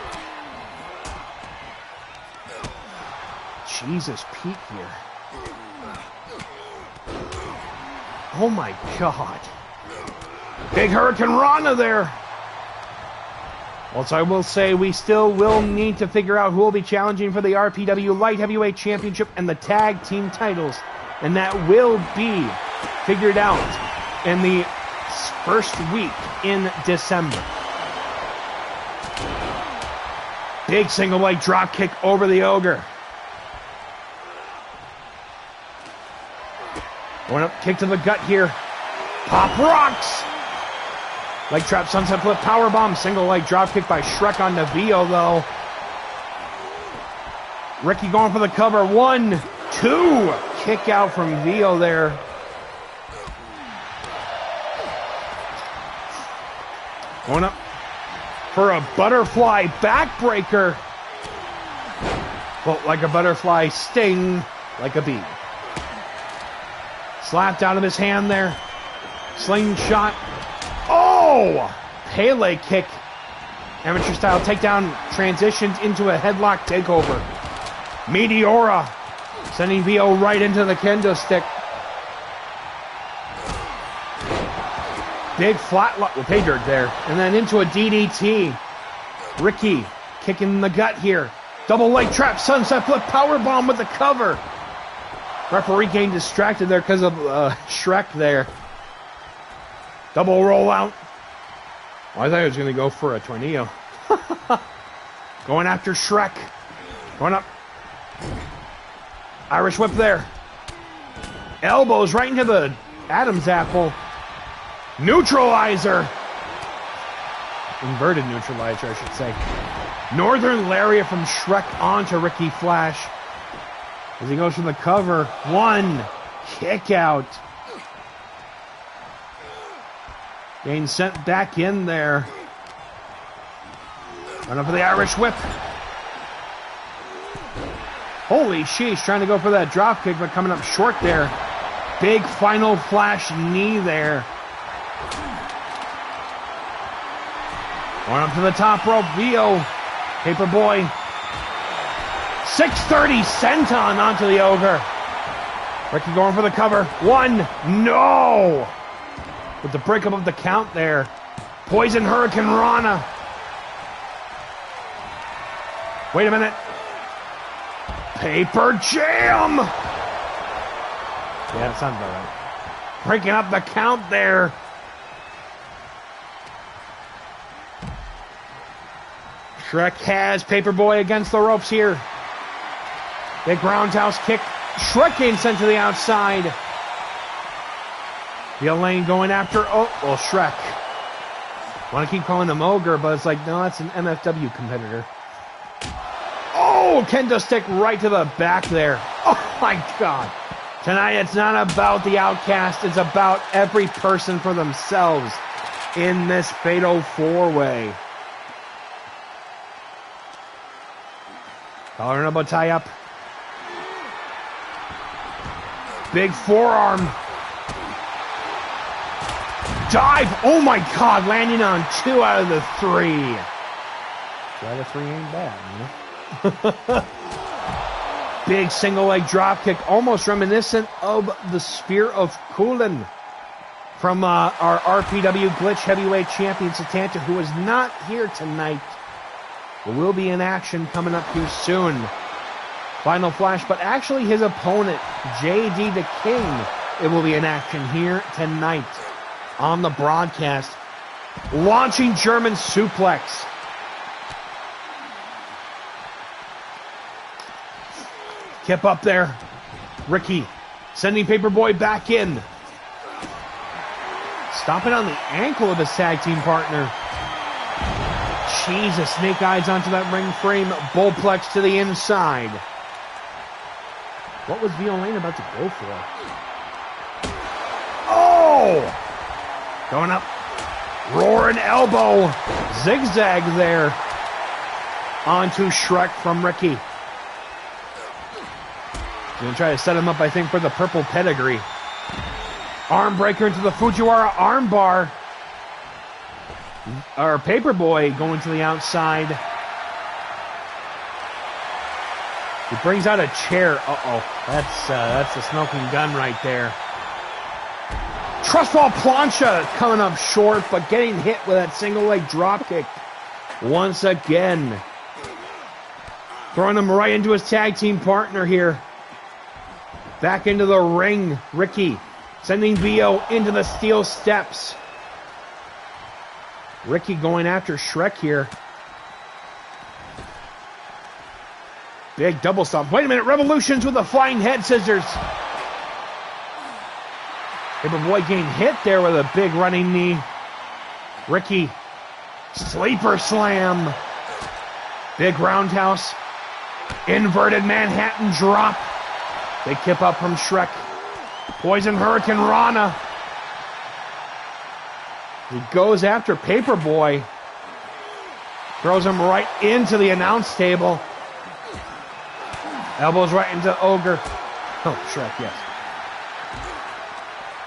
Jesus, Pete here. Oh my God. Big Hurricane Rana there. Also, I will say we still will need to figure out who will be challenging for the RPW Light Heavyweight Championship and the Tag Team titles. And that will be figured out in the first week in December. Big single leg drop kick over the Ogre. Going up, kick to the gut here. Pop rocks. Leg trap, sunset flip, powerbomb. Single leg drop kick by Shrek on Vio though. Ricky going for the cover. 1, 2. Kick out from Vio there. Going up for a butterfly backbreaker. Well, like a butterfly, sting like a bee. Slapped out of his hand there. Slingshot. Oh! Pele kick. Amateur style takedown transitions into a headlock takeover. Meteora. Sending Vio right into the kendo stick. Big flat with pay dirt there. And then into a DDT. Ricky kicking in the gut here. Double leg trap, sunset flip, powerbomb with the cover. Referee getting distracted there because of Shrek there. Double rollout. Oh, I thought he was going to go for a tornado. Going after Shrek. Going up. Irish whip there. Elbows right into the Adam's apple. Neutralizer. Inverted neutralizer, I should say. Northern Lariat from Shrek onto Ricky Flash. As he goes for the cover. 1. Kick out. Getting sent back in there. Run up for the Irish whip. Holy sheesh, trying to go for that drop kick, but coming up short there. Big final flash knee there. Going up to the top rope, Vio. Paperboy. 630 senton onto the Ogre. Ricky going for the cover. 1, no! With the breakup of the count there. Poison Hurricane Rana. Wait a minute. Paper Jam! Yeah, that sounds about right. Breaking up the count there. Shrek has Paperboy against the ropes here. Big roundhouse kick. Shrek getting sent to the outside. The Elaine going after, Shrek. Want to keep calling him Ogre, but it's like, no, that's an MFW competitor. Oh, kendo stick right to the back there. Oh my God. Tonight it's not about the outcast, it's about every person for themselves in this fatal four-way. Collar and elbow tie up. Big forearm. Dive. Oh my God, landing on 2 out of the 3. 2 out of 3 ain't bad, you know? Big single leg drop kick, almost reminiscent of the Spear of Kulin from our RPW Glitch Heavyweight Champion Satanta, who is not here tonight. But will be in action coming up here soon. Final flash, but actually his opponent, JD the King, it will be in action here tonight on the broadcast. Launching German suplex. Kip up there. Ricky sending Paperboy back in. Stomping on the ankle of his tag team partner. Jesus, snake eyes onto that ring frame. Bullplex to the inside. What was Violaine about to go for? Oh! Going up. Roaring elbow. Zigzag there. Onto Shrek from Ricky. Gonna try to set him up, I think, for the purple pedigree. Arm breaker into the Fujiwara armbar. Our Paperboy going to the outside. He brings out a chair. That's the smoking gun right there. Trustfall plancha coming up short, but getting hit with that single leg drop kick once again. Throwing him right into his tag team partner here. Back into the ring, Ricky sending Vio into the steel steps. Ricky going after Shrek here. Big double stomp. Wait a minute, Revolutions with the flying head scissors. Paperboy getting hit there with a big running knee. Ricky, sleeper slam. Big roundhouse. Inverted Manhattan drop. Big kip up from Shrek. Poison Hurricane Rana. He goes after Paperboy. Throws him right into the announce table. Elbows right into Ogre. Oh, Shrek, yes.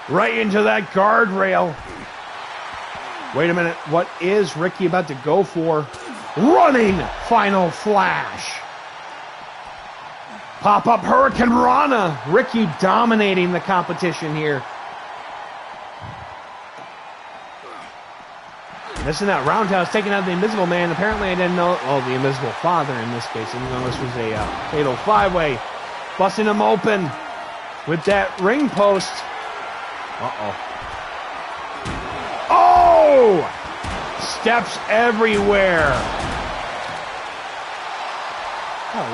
Right into that guardrail. Wait a minute. What is Ricky about to go for? Running final flash. Pop-up Hurricane Rana. Ricky dominating the competition here. Missing that roundhouse, taking out the Invisible Man. Apparently I didn't know, the Invisible Father in this case. I didn't know this was a fatal five-way. Busting him open with that ring post. Oh! Steps everywhere.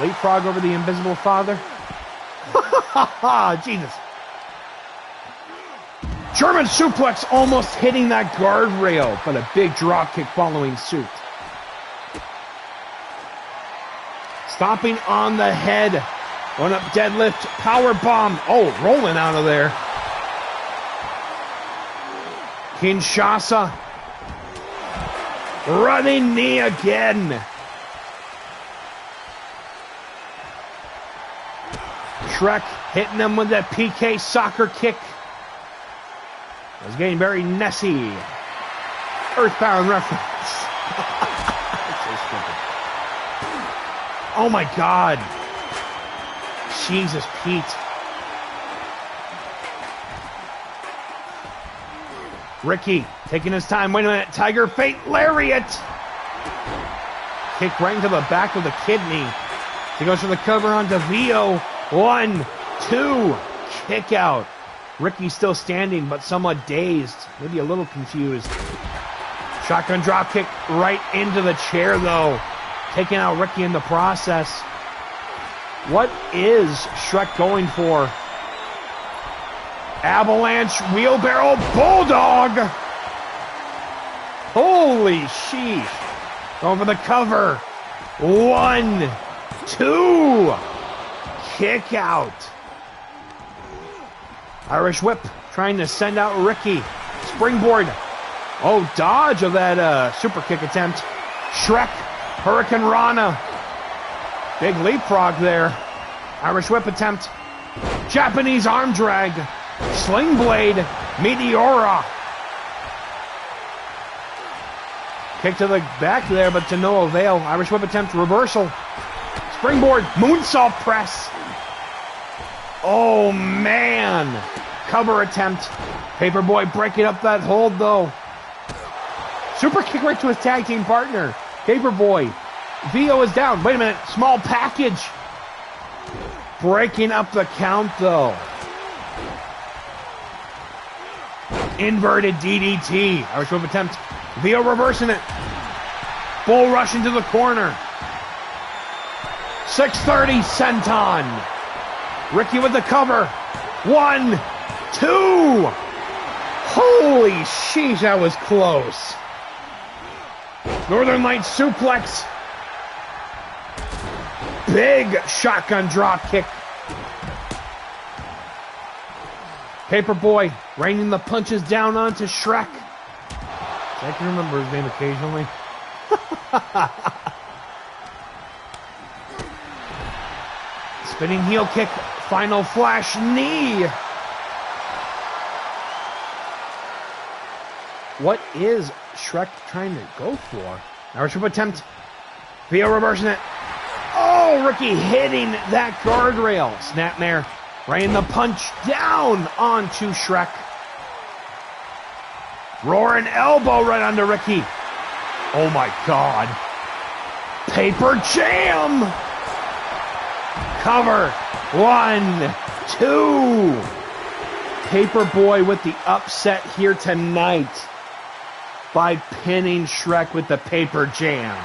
Leapfrog over the Invisible Father. Jesus. German suplex almost hitting that guardrail, but a big drop kick following suit. Stomping on the head. Going up deadlift, power bomb. Oh, rolling out of there. Kinshasa. Running knee again. Shrek hitting him with that PK soccer kick. It was getting very messy. Earthbound reference. So stupid. Oh my God. Jesus, Pete. Ricky taking his time. Wait a minute. Tiger Fate Lariat. Kick right into the back of the kidney. He goes for the cover onto Vio. 1, 2. Kick out. Ricky still standing, but somewhat dazed. Maybe a little confused. Shotgun drop kick right into the chair, though. Taking out Ricky in the process. What is Shrek going for? Avalanche wheelbarrow bulldog. Holy sheesh. Going for the cover. 1, 2. Kick out. Irish whip trying to send out Ricky. Springboard. Oh, dodge of that super kick attempt. Shrek. Hurricane Rana. Big leapfrog there. Irish whip attempt. Japanese arm drag. Sling blade. Meteora. Kick to the back there, but to no avail. Irish whip attempt. Reversal. Springboard. Moonsault press. Oh, man. Cover attempt. Paperboy breaking up that hold, though. Super kick right to his tag team partner. Paperboy. Vio is down. Wait a minute. Small package. Breaking up the count, though. Inverted DDT. Irish whip attempt. Vio reversing it. Bull rush into the corner. 630 senton. Ricky with the cover. 1, 2. Holy sheesh, that was close. Northern Lights suplex. Big shotgun drop kick. Paperboy raining the punches down onto Shrek. I can remember his name occasionally. Spinning heel kick. Final flash knee. What is Shrek trying to go for? Irish whip attempt. Vio reversing it. Oh, Ricky hitting that guardrail. Snapmare. Raining the punch down onto Shrek. Roaring elbow right onto Ricky. Oh my God. Paper jam. Cover. 1, 2. Paperboy with the upset here tonight by pinning Shrek with the paper jam.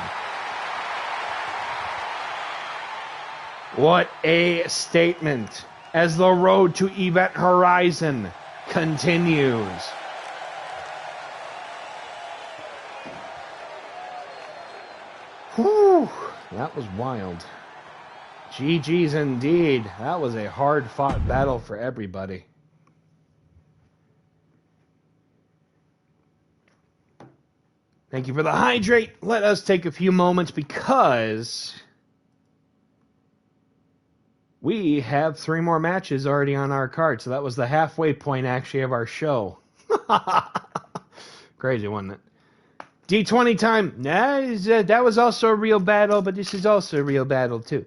What a statement as the road to Event Horizon continues. Whew, that was wild. GG's indeed. That was a hard-fought battle for everybody. Thank you for the hydrate. Let us take a few moments because we have 3 more matches already on our card. So that was the halfway point, actually, of our show. Crazy, wasn't it? D20 time. Nah, that was also a real battle, but this is also a real battle, too.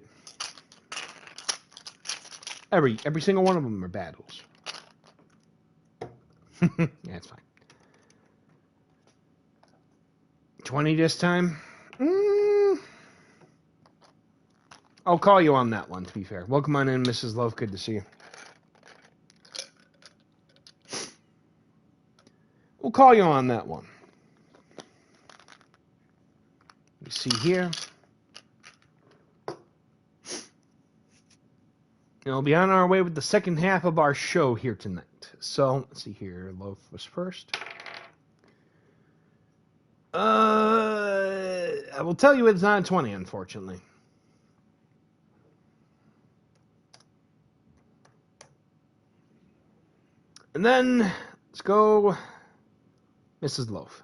Every single one of them are battles. Yeah, it's fine. 20 this time? I'll call you on that one, to be fair. Welcome on in, Mrs. Love. Good to see you. We'll call you on that one. Let me see here. And we'll be on our way with the second half of our show here tonight. So, let's see here. Loaf was first. I will tell you it's not a 20, unfortunately. And then, let's go Mrs. Loaf.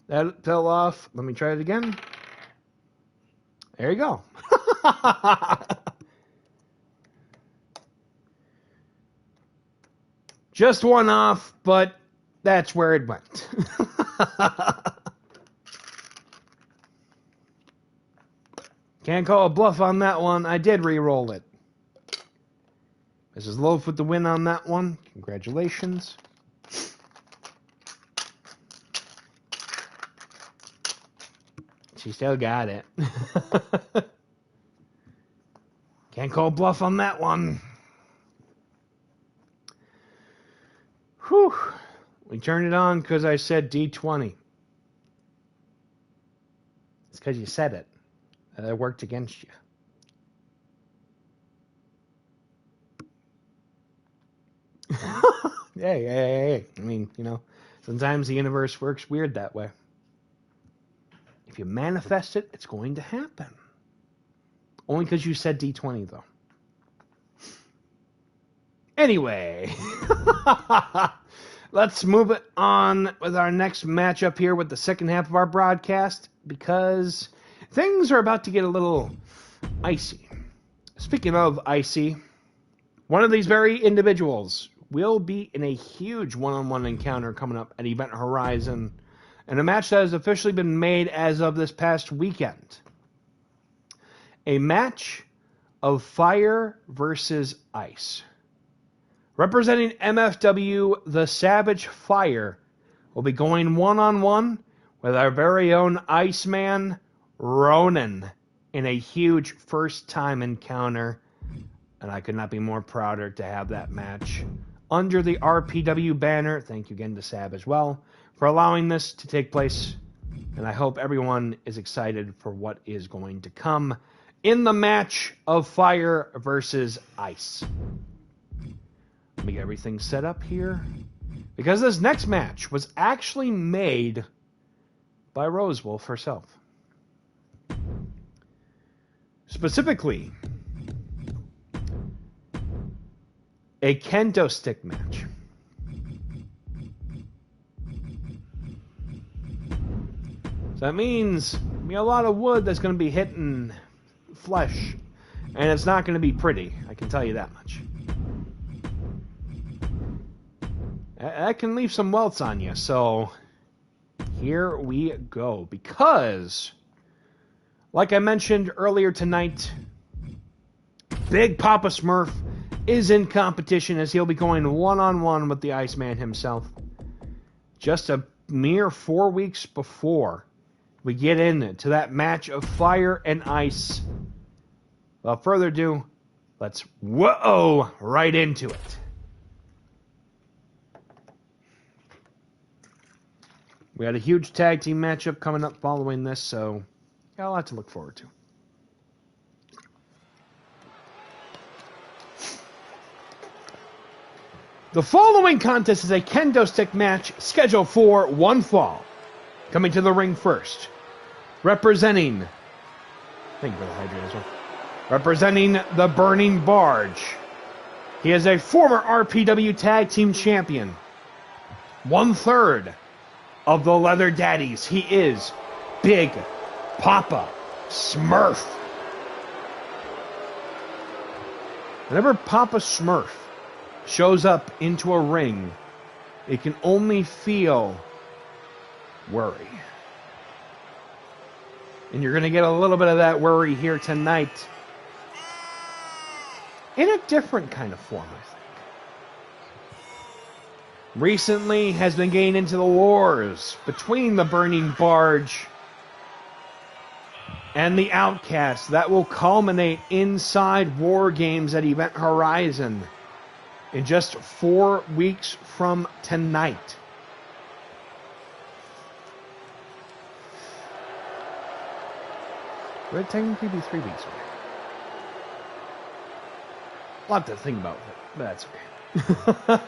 That fell off. Let me try it again. There you go. Just one off, but that's where it went. Can't call a bluff on that one. I did re-roll it. Mrs. Loaf with the win on that one. Congratulations. She still got it. Can't call bluff on that one. Whew. We turned it on because I said D20. It's because you said it. It worked against you. Hey. I mean, you know, sometimes the universe works weird that way. If you manifest it, it's going to happen. Only because you said D20, though. Anyway. Let's move it on with our next matchup here with the second half of our broadcast, because things are about to get a little icy. Speaking of icy, one of these very individuals will be in a huge one-on-one encounter coming up at Event Horizon, and a match that has officially been made as of this past weekend. A match of fire versus ice. Representing MFW, the Savage Fire will be going one-on-one with our very own Iceman, Ronan, in a huge first-time encounter. And I could not be more prouder to have that match under the RPW banner. Thank you again to Sab as well for allowing this to take place. And I hope everyone is excited for what is going to come in the match of fire versus ice. Let me get everything set up here, because this next match was actually made by Rosewolf herself. Specifically, a kendo stick match. So that means a lot of wood that's going to be hitting flesh, and it's not going to be pretty, I can tell you that much. That can leave some welts on you, so here we go. Because, like I mentioned earlier tonight, Big Papa Smurf is in competition as he'll be going one-on-one with the Iceman himself. Just a mere 4 weeks before we get into that match of fire and ice. Without further ado, let's right into it. We had a huge tag team matchup coming up following this, so got a lot to look forward to. The following contest is a kendo stick match scheduled for one fall. Coming to the ring first, representing, thank you for the hydrate as well, representing the Burning Barge. He is a former RPW Tag Team Champion, 1/3 of the Leather Daddies. He is Big Papa Smurf. Whenever Papa Smurf shows up into a ring, it can only feel worry. And you're going to get a little bit of that worry here tonight, in a different kind of form, I think. Recently has been getting into the wars between the Burning Barge and the Outcasts that will culminate inside War Games at Event Horizon in just 4 weeks from tonight. Would it technically be 3 weeks away? A lot to think about with it, but that's okay.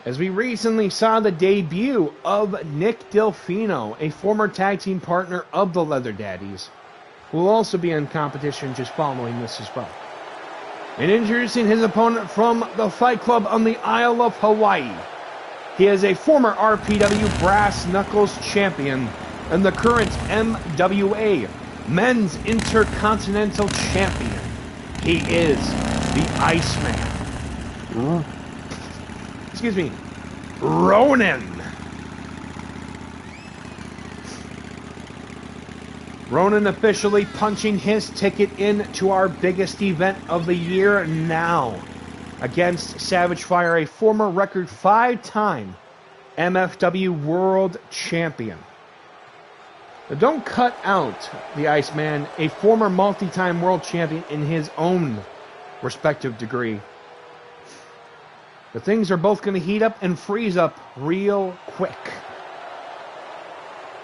As we recently saw the debut of Nick Delfino, a former tag team partner of the Leather Daddies, who will also be in competition just following this as well. And introducing his opponent from the Fight Club on the Isle of Hawaii, he is a former RPW Brass Knuckles champion and the current MWA Men's Intercontinental Champion. He is the Iceman, excuse me, Ronan. Ronan officially punching his ticket into our biggest event of the year now. Against Savage Fire, a former record 5-time MFW World Champion. Now don't cut out the Iceman, a former multi-time World Champion in his own respective degree. The things are both going to heat up and freeze up real quick.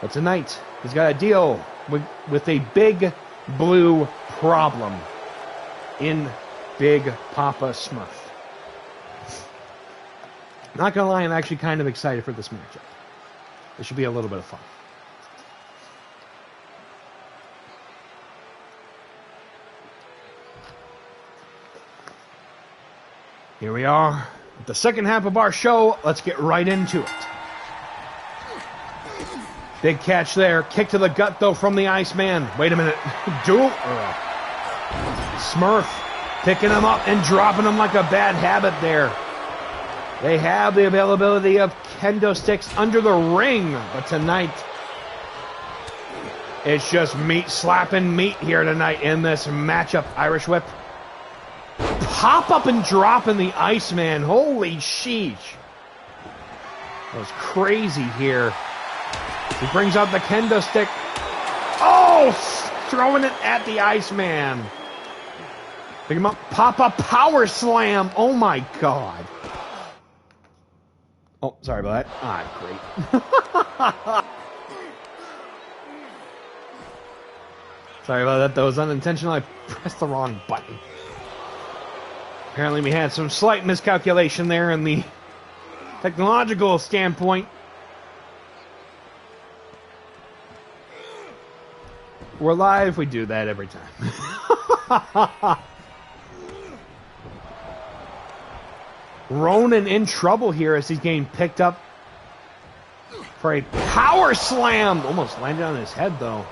But tonight, he's got to deal with a big blue problem in Big Papa Smurf. Not gonna lie, I'm actually kind of excited for this matchup. It should be a little bit of fun. Here we are, the second half of our show. Let's get right into it. Big catch there. Kick to the gut, though, from the Iceman. Wait a minute. Smurf picking him up and dropping him like a bad habit there. They have the availability of kendo sticks under the ring, but tonight it's just meat slapping meat here tonight in this matchup. Irish whip. Pop up and drop in the Iceman. Holy sheesh. That was crazy here. He brings out the kendo stick. Oh, throwing it at the Iceman. Pick him up. Pop-up power slam. Oh, my God. Oh, sorry about that. Ah, great. Sorry about that. That was unintentional. I pressed the wrong button. Apparently we had some slight miscalculation there in the technological standpoint. We're live, we do that every time. Ronan in trouble here as he's getting picked up for a power slam. Almost landed on his head, though.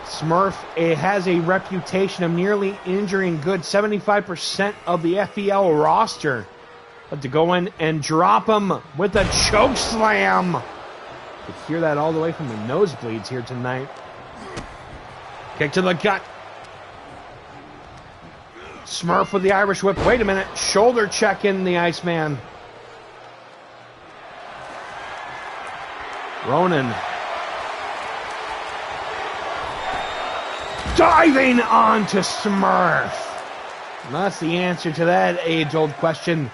Smurf has a reputation of nearly injuring good 75% of the FEL roster. But to go in and drop him with a choke slam. You could hear that all the way from the nosebleeds here tonight. Kick to the gut. Smurf with the Irish whip. Wait a minute. Shoulder check in the Iceman. Ronan. Diving on to Smurf. And that's the answer to that age-old question.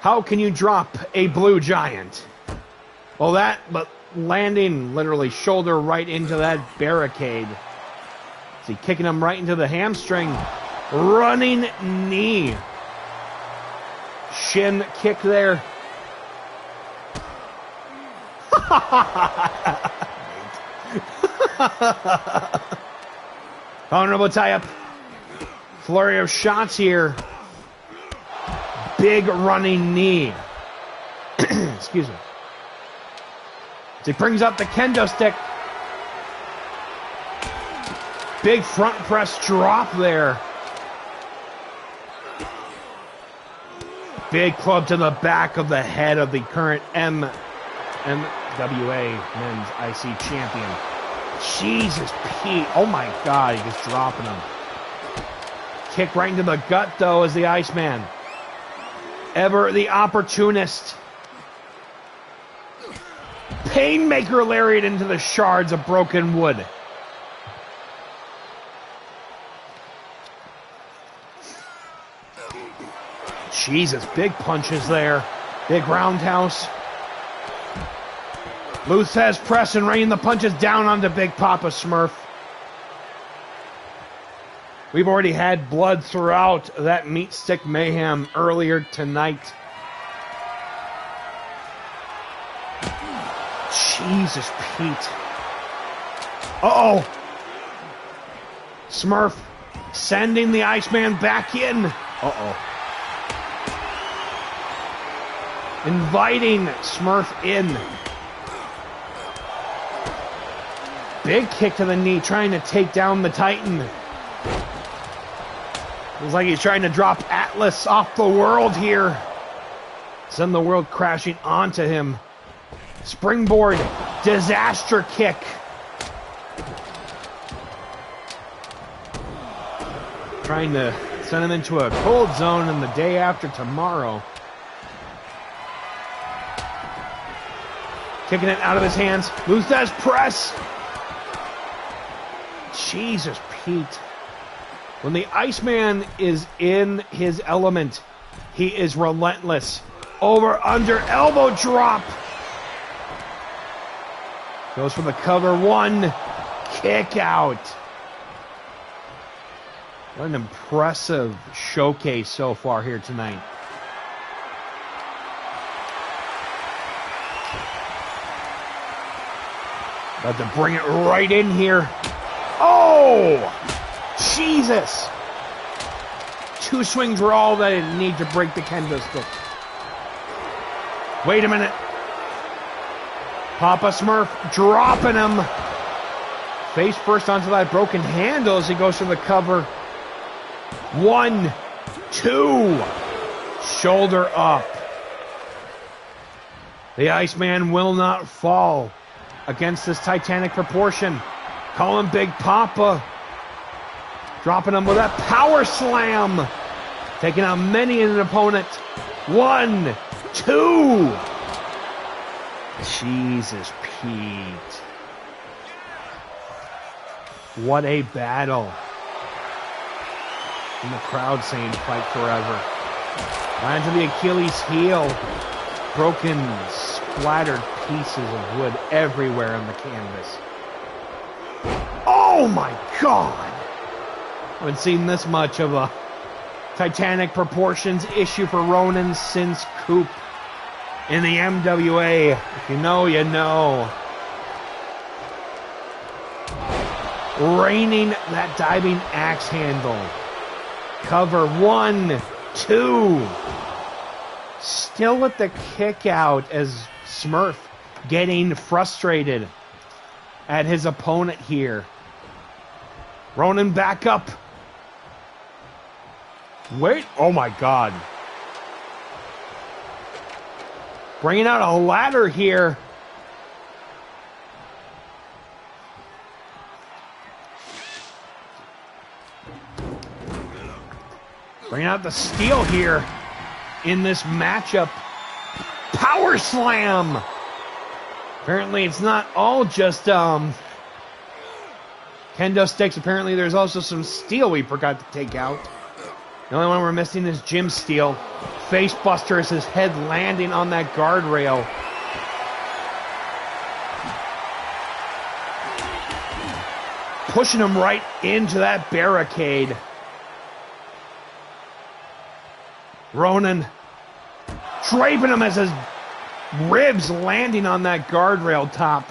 How can you drop a blue giant? Well, but landing literally shoulder right into that barricade. See, kicking him right into the hamstring. Running knee. Shin kick there. Honorable tie-up. Flurry of shots here. Big running knee. Excuse me. So he brings up the kendo stick. Big front press drop there. Big club to the back of the head of the current MWA Men's IC Champion. Jesus, Pete. Oh my God, he was dropping him. Kick right into the gut, though, as the Iceman. Ever the opportunist. Painmaker lariat into the shards of broken wood. Jesus, big punches there. Big roundhouse. Luthez press and rain the punches down onto Big Papa Smurf. We've already had blood throughout that meat stick mayhem earlier tonight. Jesus, Pete. Uh-oh. Smurf sending the Iceman back in. Uh-oh. Inviting Smurf in. Big kick to the knee, trying to take down the Titan. Looks like he's trying to drop Atlas off the world here. Send the world crashing onto him. Springboard, disaster kick. Trying to send him into a cold zone in the day after tomorrow. Kicking it out of his hands. Luz does press. Jesus, Pete. When the Iceman is in his element, he is relentless. Over, under, elbow drop. Goes for the cover. One. Kick out. What an impressive showcase so far here tonight. About to bring it right in here. Oh! Jesus! 2 swings were all that it need to break the kendo stick. Wait a minute. Papa Smurf dropping him. Face first onto that broken handle as he goes for the cover. 1, 2. Shoulder up. The Iceman will not fall against this titanic proportion. Call him Big Papa. Dropping him with a power slam. Taking out many an opponent. 1, 2. Jesus, Pete. What a battle. And the crowd saying fight forever. Right into the Achilles heel. Broken, splattered pieces of wood everywhere on the canvas. Oh my God! I haven't seen this much of a titanic proportions issue for Ronan since Coop in the MWA. If you know, you know. Raining that diving axe handle. Cover 1, 2. Still with the kick out as Smurf getting frustrated at his opponent here. Ronan back up. Wait, oh my God. Bringing out a ladder here. Bringing out the steel here in this matchup. Power slam. Apparently it's not all just kendo sticks. Apparently there's also some steel we forgot to take out. The only one we're missing is Jim Steel. Face buster as his head landing on that guardrail. Pushing him right into that barricade. Ronan draping him as his ribs landing on that guardrail top.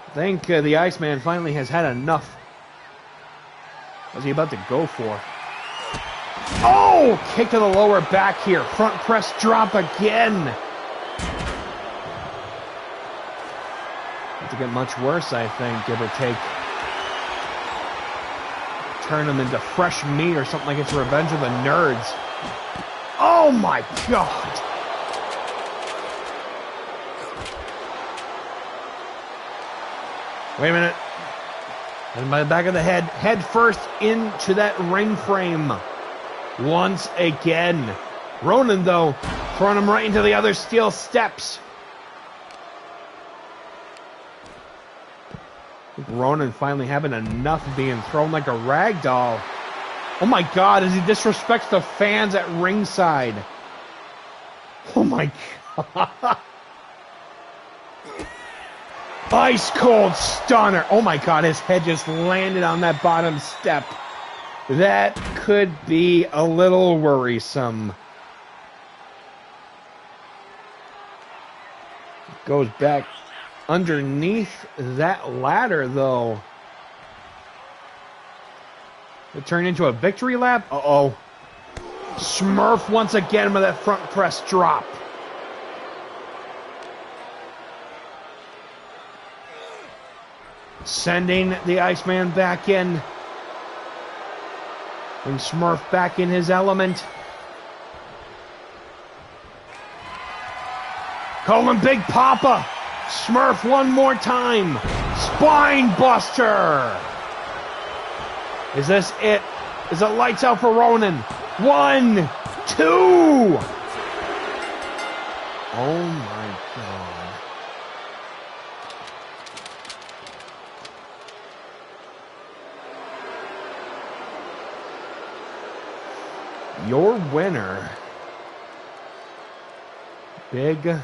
I think the Iceman finally has had enough. What's he about to go for? Oh! Kick to the lower back here. Front press drop again. Not to get much worse, I think, give or take. Turn him into fresh meat or something like it's Revenge of the Nerds. Oh my God! Wait a minute. And by the back of the head, head first into that ring frame. Once again. Ronan, though, throwing him right into the other steel steps. I think Ronan finally having enough of being thrown like a rag doll. Oh my God, as he disrespects the fans at ringside. Oh my God. Ice cold stunner. Oh my God, his head just landed on that bottom step. That could be a little worrisome. Goes back underneath that ladder, though. It turned into a victory lap? Uh-oh. Smurf once again with that front press drop. Sending the Iceman back in. And Smurf back in his element. Call him Big Papa. Smurf one more time. Spine buster. Is this it? Is it lights out for Ronan? 1, 2. Oh my God. Your winner, Big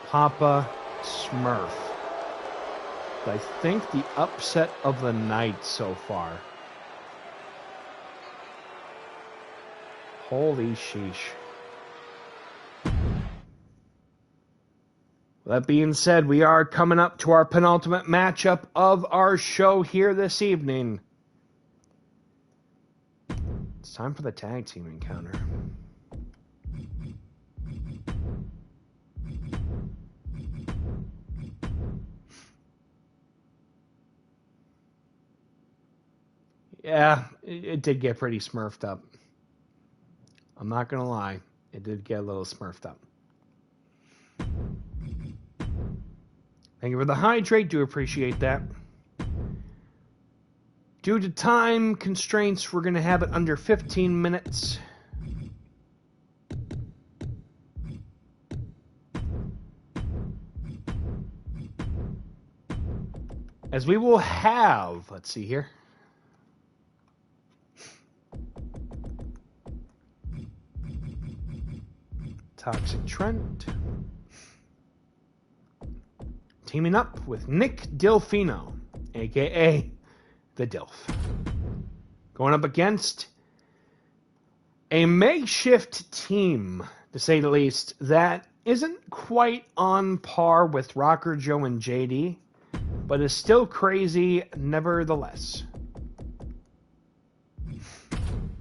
Papa Smurf. I think the upset of the night so far. Holy sheesh. That being said, we are coming up to our penultimate matchup of our show here this evening. It's time for the tag team encounter. Yeah, it did get pretty smurfed up. I'm not going to lie. It did get a little smurfed up. Thank you for the hydrate. Do appreciate that. Due to time constraints, we're going to have it under 15 minutes. As we will have, let's see here. Toxic Trent teaming up with Nick Delfino, aka the Dilf, going up against a makeshift team, to say the least, that isn't quite on par with Rocker Joe and JD, but is still crazy nevertheless.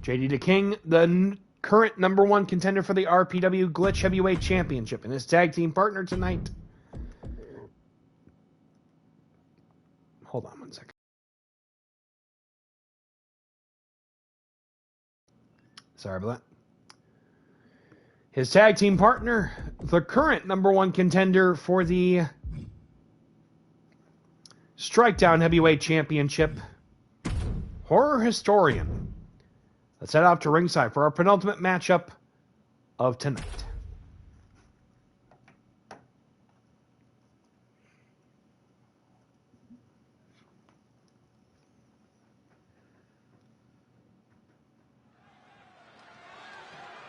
JD the King, the current number one contender for the RPW Glitch Heavyweight Championship, and his tag team partner tonight. Hold on one second. Sorry about that. His tag team partner, the current number one contender for the Strikedown Heavyweight Championship, Horror Historian. Let's head out to ringside for our penultimate matchup of tonight.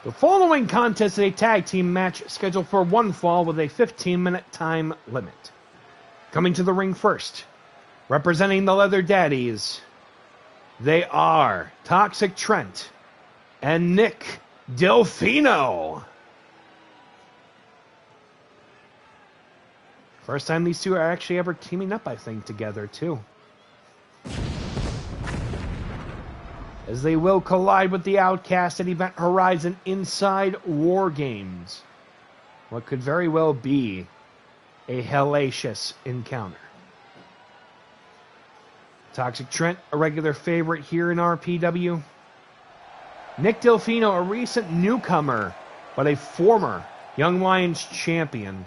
The following contest is a tag team match scheduled for one fall with a 15-minute time limit. Coming to the ring first, representing the Leather Daddies, they are Toxic Trent and Nick Delfino. First time these two are actually ever teaming up, I think, together, too. As they will collide with the Outcast at Event Horizon inside War Games. What could very well be a hellacious encounter. Toxic Trent, a regular favorite here in RPW. Nick Delfino, a recent newcomer, but a former Young Lions champion.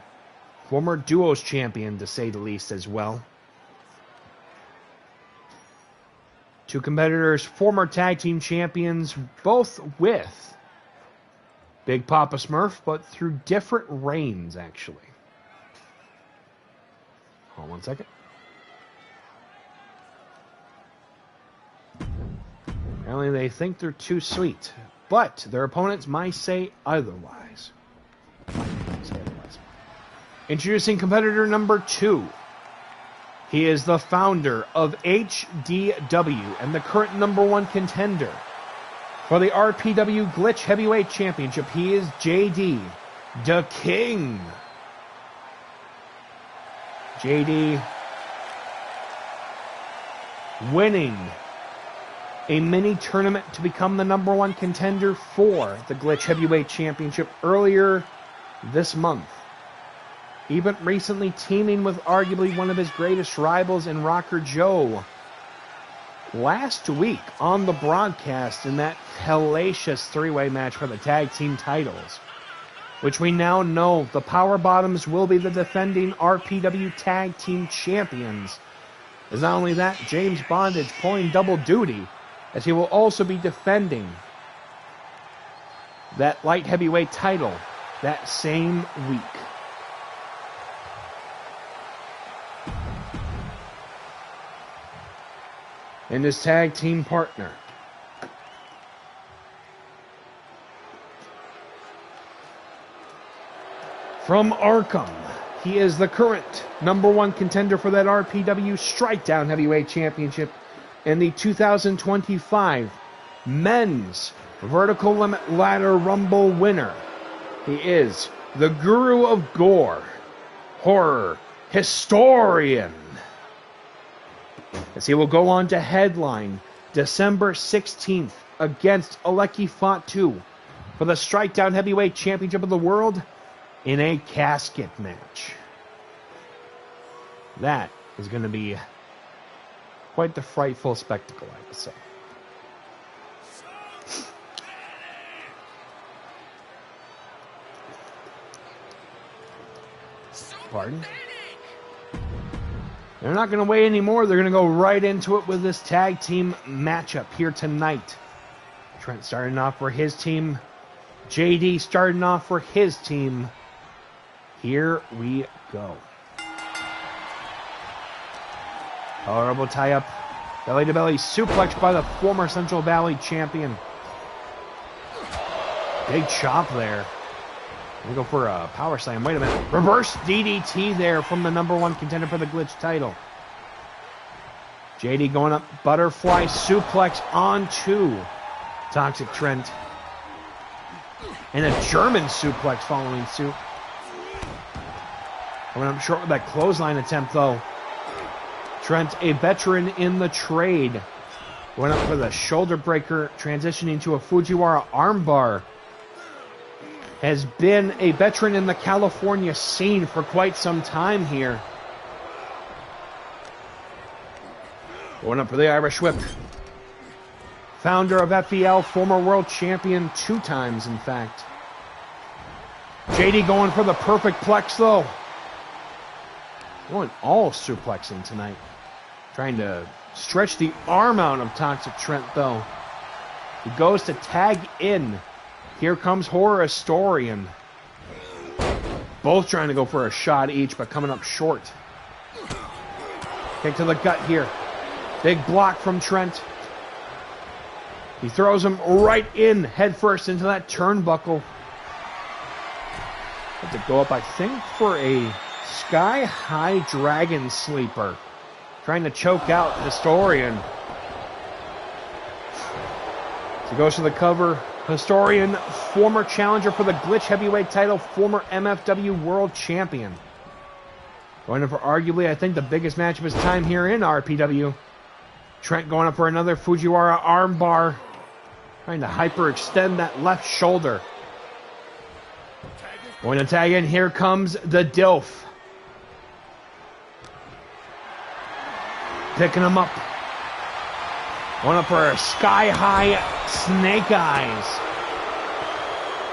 Former Duos champion, to say the least, as well. Two competitors, former tag team champions, both with Big Papa Smurf, but through different reigns, actually. Hold on one second. Apparently they think they're too sweet, but their opponents might say otherwise. Introducing competitor number 2. He is the founder of HDW and the current number one contender for the RPW Glitch Heavyweight Championship. He is JD the King. JD winning a mini tournament to become the number one contender for the Glitch Heavyweight Championship earlier this month. Even recently teaming with arguably one of his greatest rivals in Rocker Joe last week on the broadcast in that hellacious three-way match for the tag team titles. which we now know the Power Bottoms will be the defending RPW Tag Team Champions. As not only that, James Bondage pulling double duty, as he will also be defending that light heavyweight title that same week. And his tag team partner, from Arkham, he is the current #1 contender for that RPW Strikedown Heavyweight Championship and the 2025 Men's Vertical Limit Ladder Rumble winner. He is the Guru of Gore, Horror Historian, as he will go on to headline December 16th against Aleki Fatu for the Strikedown Heavyweight Championship of the World in a casket match. That is going to be quite the frightful spectacle, I would say. Pardon? They're not going to wait anymore. They're going to go right into it with this tag team matchup here tonight. Trent starting off for his team. JD starting off for his team. Here we go. Horrible tie-up. Belly-to-belly suplex by the former Central Valley champion. Big chop there. We go for a power slam. Wait a minute. Reverse DDT there from the #1 contender for the Glitch title. JD going up. Butterfly suplex onto Toxic Trent. And a German suplex following suit. Coming up short with that clothesline attempt, though. Trent, a veteran in the trade. Going up for the shoulder breaker, transitioning to a Fujiwara armbar. Has been a veteran in the California scene for quite some time here. Going up for the Irish Whip. Founder of FEL, former world champion 2 times, in fact. JD going for the perfect plex, though. Going all suplexing tonight. Trying to stretch the arm out of Toxic Trent, though. He goes to tag in. Here comes Horror Historian. Both trying to go for a shot each, but coming up short. Kick to the gut here. Big block from Trent. He throws him right in, head first into that turnbuckle. Had to go up, I think, for a sky-high dragon sleeper. Trying to choke out Historian. So he goes to the cover. Historian, former challenger for the Glitch Heavyweight title, former MFW World Champion. Going up for arguably, I think, the biggest match of his time here in RPW. Trent going up for another Fujiwara armbar. Trying to hyperextend that left shoulder. Going to tag in, here comes the Dilf. Picking him up. Going up for a sky-high snake eyes.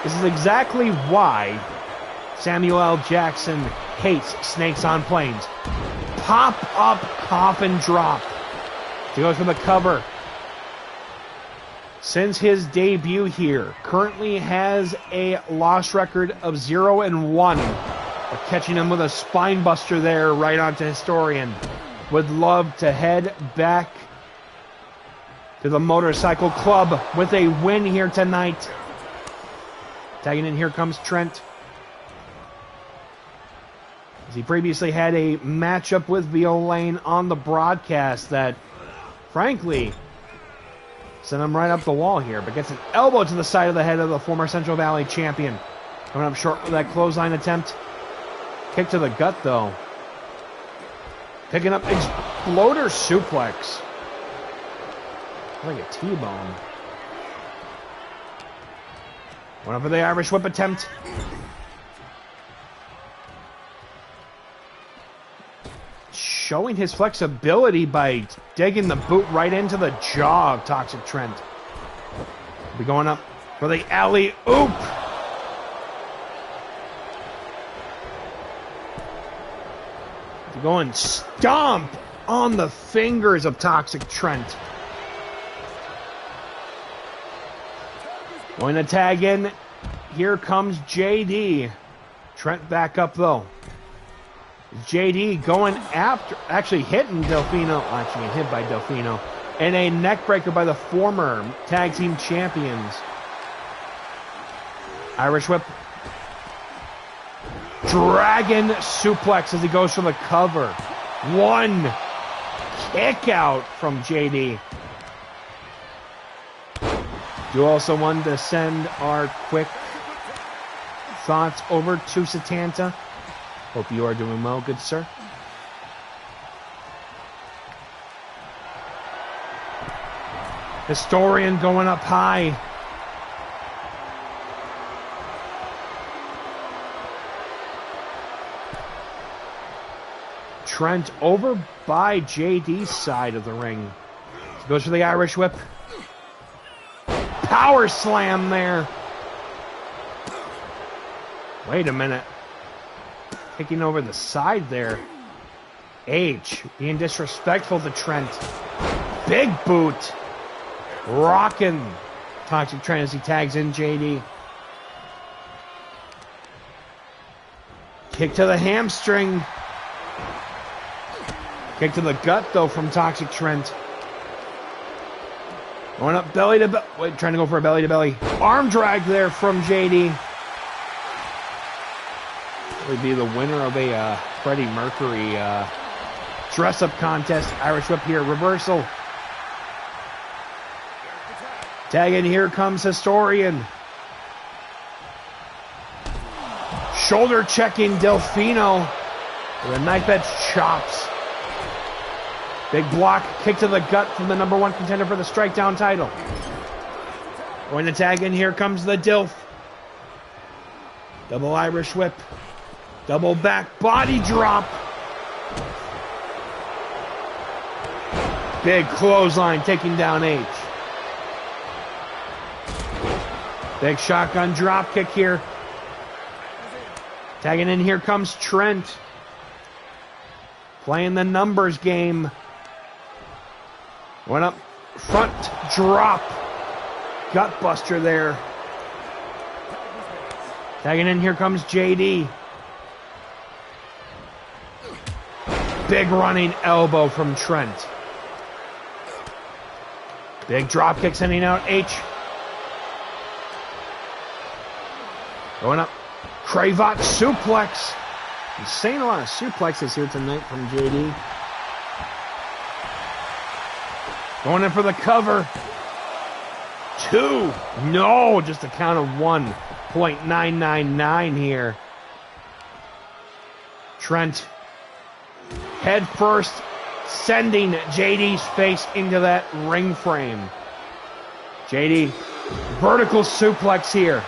This is exactly why Samuel L. Jackson hates snakes on planes. Pop up, coffin drop. He goes for the cover. Since his debut here, currently has a loss record of 0-1. But catching him with a spine buster there right onto Historian. Would love to head back to the Motorcycle Club with a win here tonight. Tagging in, here comes Trent. As he previously had a matchup with Violaine on the broadcast that, frankly, sent him right up the wall here, but gets an elbow to the side of the head of the former Central Valley champion. Coming up short with that clothesline attempt. Kick to the gut, though. Picking up Exploder suplex. Like a T-bone. Went up for the Irish Whip attempt. Showing his flexibility by digging the boot right into the jaw of Toxic Trent. Be going up for the alley-oop. Going stomp on the fingers of Toxic Trent. Going to tag in. Here comes JD. Trent back up though. JD going after, actually hitting Delfino, actually hit by Delfino, and a neck breaker by the former tag team champions. Irish whip. Dragon suplex as he goes for the cover. One kick out from JD. Do also want to send our quick thoughts over to Satanta. Hope you are doing well, good sir. Historian going up high. Trent over by JD's side of the ring. Goes for the Irish whip. Power slam there. Wait a minute. Taking over the side there. H being disrespectful to Trent. Big boot. Rocking Toxic Trent as he tags in JD. Kick to the hamstring. Kick to the gut, though, from Toxic Trent. Going up belly to belly. Wait, trying to go for a belly to belly. Arm drag there from JD. Would be the winner of a Freddie Mercury dress-up contest. Irish whip here. Reversal. Tag in. Here comes Historian. Shoulder checking Delfino. With a knife edge chops. Big block, kick to the gut from the number one contender for the Strikedown title. Going to tag in, here comes the Dilf. Double Irish whip. Double back body drop. Big clothesline taking down H. Big shotgun drop kick here. Tagging in, here comes Trent. Playing the numbers game. Went up front drop. Gut buster there. Tagging in, here comes JD. Big running elbow from Trent. Big drop kick sending out H. Going up. Cravat suplex. I'm seeing a lot of suplexes here tonight from JD. Going in for the cover. 2. No, just a count of 1.999 here. Trent head first, sending JD's face into that ring frame. JD, vertical suplex here.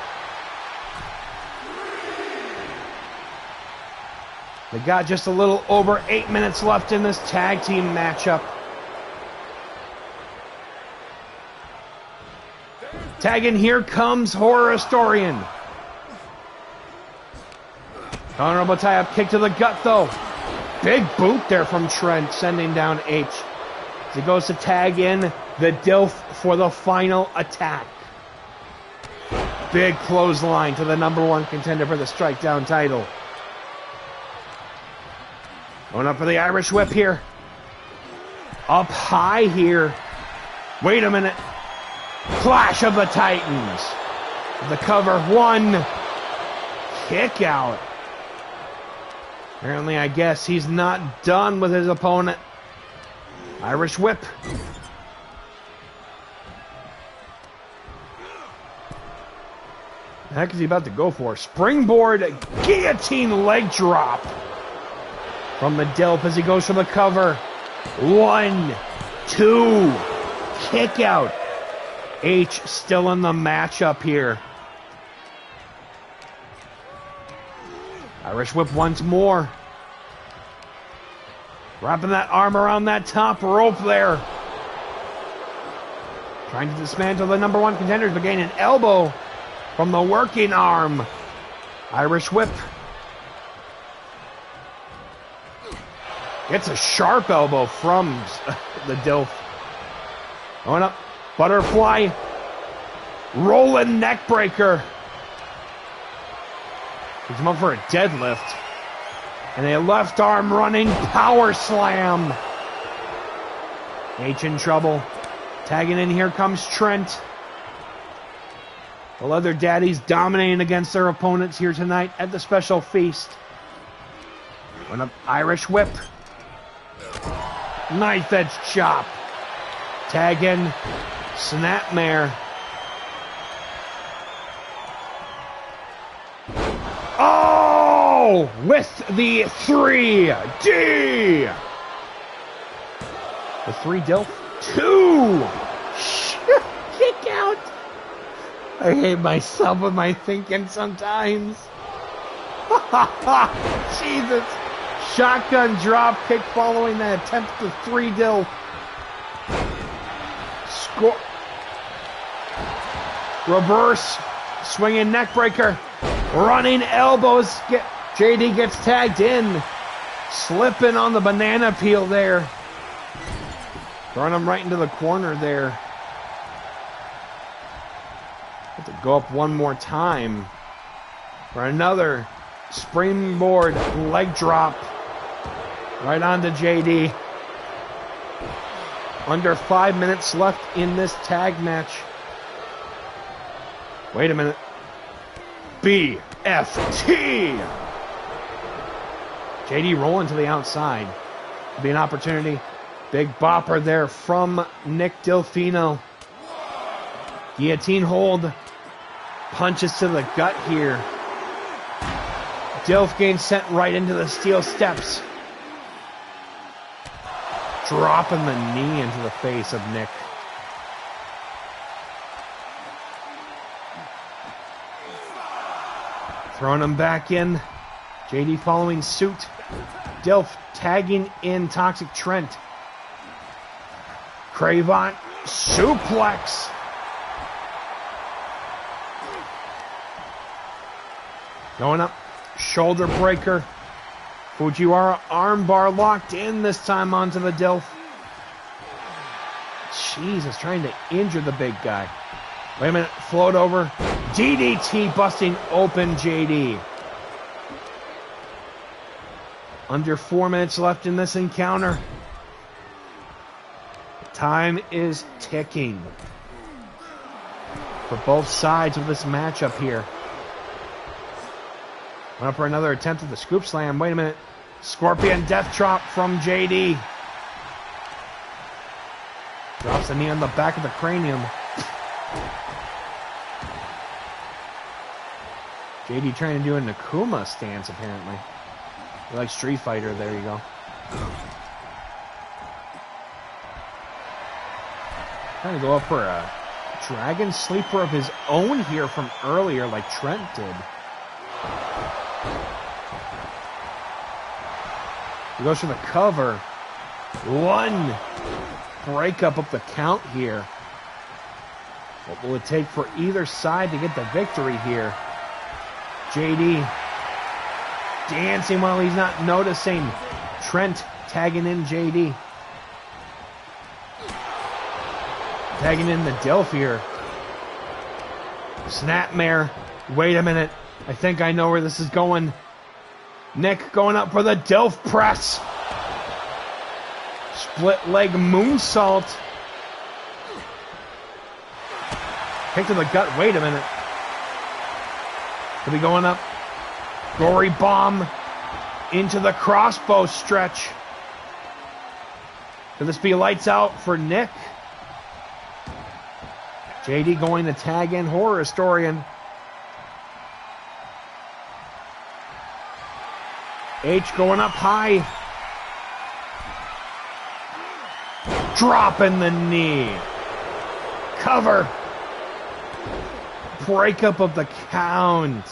They got just a little over 8 minutes left in this tag team matchup. Tagging, here comes Horror Historian. Honorable tie-up kick to the gut, though. Big boot there from Trent, sending down H. As he goes to tag in the Dilf for the final attack. Big clothesline to the number one contender for the Strikedown title. Going up for the Irish whip here. Up high here. Wait a minute. Clash of the Titans. The cover. 1. Kick out. Apparently, I guess he's not done with his opponent. Irish whip. The heck is he about to go for? Springboard guillotine leg drop from the Dilp as he goes for the cover. 1, 2, kick out. H still in the matchup here. Irish whip once more. Wrapping that arm around that top rope there. Trying to dismantle the number one contenders, but gaining an elbow from the working arm. Irish whip. Gets a sharp elbow from the Dilf. Going up. Butterfly. Rolling neck breaker. He's him up for a deadlift. And a left arm running power slam. H in trouble. Tagging in, here comes Trent. The Leather Daddies dominating against their opponents here tonight at the special feast. Going up, Irish whip. Knife edge chop. Tag in, Snapmare. Oh! With the 3D! The 3 Dilf. 2! Kick out! I hate myself with my thinking sometimes. Jesus. Shotgun drop kick following that attempt to 3 Dilf. Score. Reverse. Swinging neck breaker. Running elbows. JD gets tagged in. Slipping on the banana peel there. Throwing him right into the corner there. Have to go up one more time for another springboard leg drop right onto JD. Under 5 minutes left in this tag match. Wait a minute. BFT! JD rolling to the outside. Could be an opportunity. Big bopper there from Nick Delfino. Guillotine hold. Punches to the gut here. Dilf getting sent right into the steel steps. Dropping the knee into the face of Nick. Throwing him back in. JD following suit. Dilf tagging in Toxic Trent. Cravant suplex. Going up. Shoulder breaker. Fujiwara armbar locked in this time onto the Dilf. Jesus, trying to injure the big guy. Wait a minute. Float over. DDT busting open JD. Under 4 minutes left in this encounter. Time is ticking for both sides of this matchup here. Went up for another attempt at the scoop slam. Wait a minute. Scorpion death drop from JD. Drops the knee on the back of the cranium. JD trying to do a Nakuma stance, apparently. Like Street Fighter, there you go. Trying to go up for a Dragon Sleeper of his own here from earlier, like Trent did. He goes for the cover. One breakup of the count here. What will it take for either side to get the victory here? JD dancing while he's not noticing. Trent tagging in JD. Tagging in the Dilf here. Snapmare. Wait a minute. I think I know where this is going. Nick going up for the Dilf press. Split leg moonsault. Kick to the gut. Wait a minute. Could be going up. Gory bomb into the crossbow stretch. Could this be lights out for Nick? JD going to tag in Horror Historian. H going up high. Dropping the knee. Cover. Breakup of the count.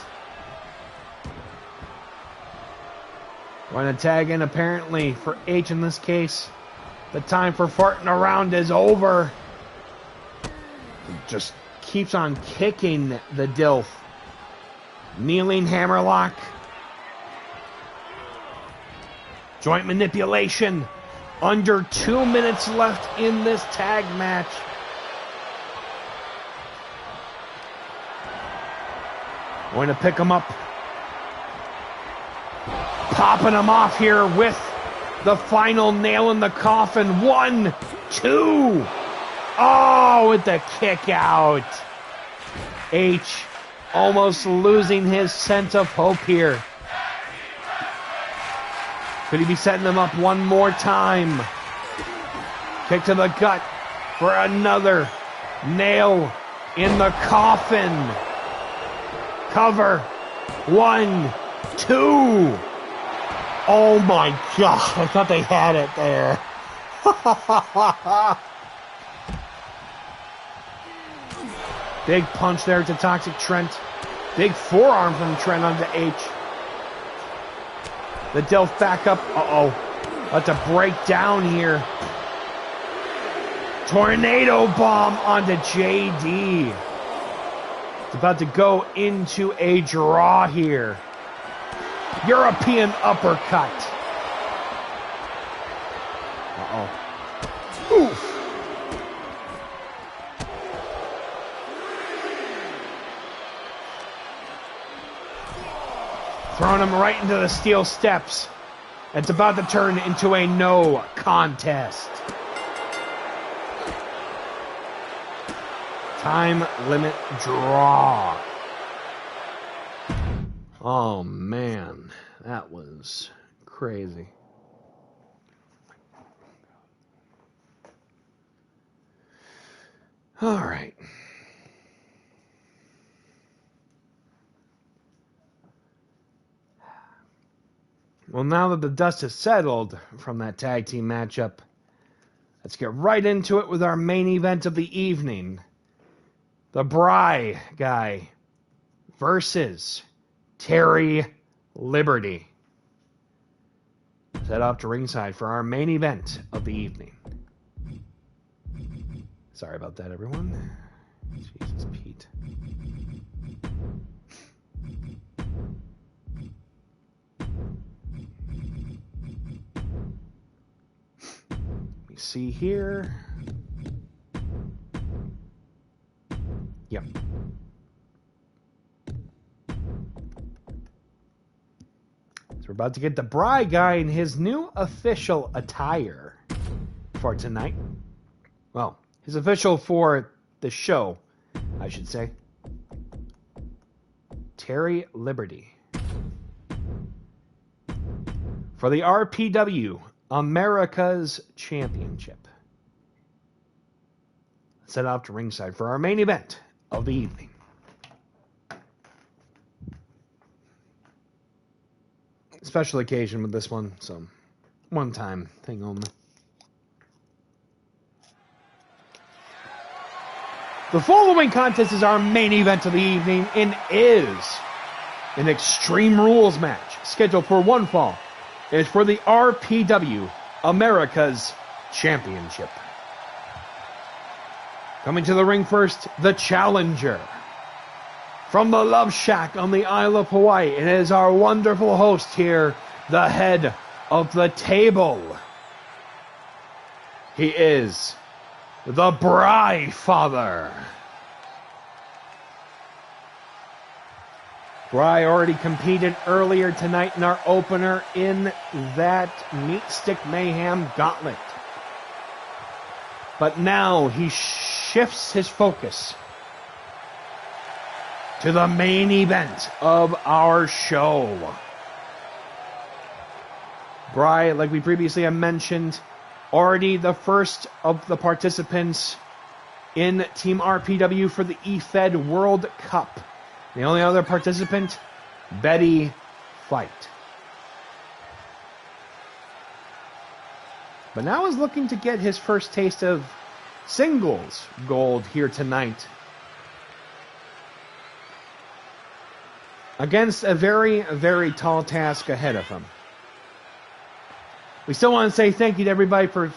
Going to tag in apparently for H in this case. The time for farting around is over. He just keeps on kicking the Dilf. Kneeling hammerlock. Joint manipulation. Under 2 minutes left in this tag match. Going to pick him up. Popping him off here with the final nail in the coffin. 1, 2. Oh, with the kick out. H almost losing his sense of hope here. Could he be setting him up one more time? Kick to the gut for another nail in the coffin. Cover. 1, 2. Oh my God, I thought they had it there. Big punch there to Toxic Trent. Big forearm from Trent onto H. The Delph back up. Uh-oh. About to break down here. Tornado bomb onto JD. It's about to go into a draw here. European uppercut. Uh-oh. Oof. Throwing him right into the steel steps. It's about to turn into a no contest. Time limit draw. Oh man, that was crazy. All right. Well, now that the dust has settled from that tag team matchup, let's get right into it with our main event of the evening. The Bry guy versus Terry Liberty. Set up to ringside for our main event of the evening. Sorry about that, everyone. Jesus, Pete. We see here. Yep. So we're about to get the Bry guy in his new official attire for tonight. Well, his official for the show, I should say. Terry Liberty. For the RPW America's Championship. Set up to ringside for our main event of the evening. Special occasion with this one, so one-time thing only. The following contest is our main event of the evening and is an Extreme Rules match scheduled for one fall. It is for the RPW America's Championship. Coming to the ring first, the challenger. From the Love Shack on the Isle of Hawaii, it is our wonderful host here, the head of the table. He is the BryFather. Bry already competed earlier tonight in our opener in that Meatstick Mayhem Gauntlet. But now he shifts his focus to the main event of our show. Bry, like we previously have mentioned, already the first of the participants in Team RPW for the EFED World Cup. The only other participant, Betty Fight. But now is looking to get his first taste of singles gold here tonight. Against a very, very tall task ahead of him. We still want to say thank you to everybody for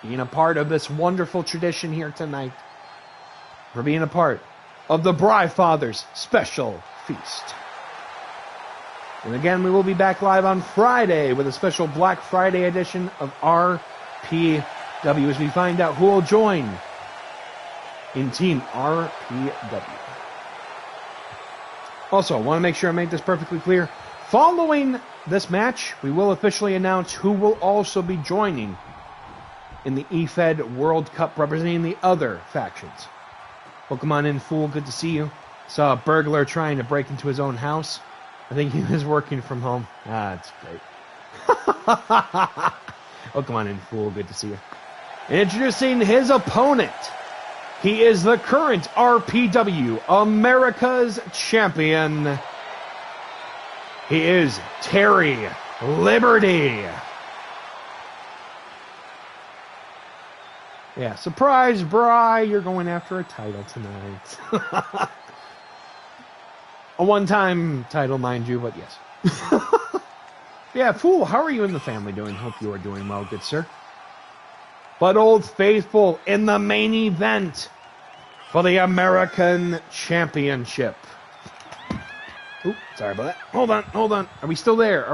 being a part of this wonderful tradition here tonight. For being a part of the BryFather's special feast. And again, we will be back live on Friday with a special Black Friday edition of RPW as we find out who will join in Team RPW. Also, I want to make sure I make this perfectly clear. Following this match, we will officially announce who will also be joining in the EFED World Cup representing the other factions. Welcome on in, fool. Good to see you. Saw a burglar trying to break into his own house. I think he was working from home. Ah, that's great. Welcome on in, fool. Good to see you. Introducing his opponent. He is the current RPW America's champion. He is Terry Liberty. Yeah, surprise, Bry, you're going after a title tonight. A one-time title, mind you, but yes. Yeah, fool, how are you and the family doing? Hope you are doing well, good sir. But Old Faithful in the main event for the American Championship. Oop, sorry about that. Hold on. Are we still there?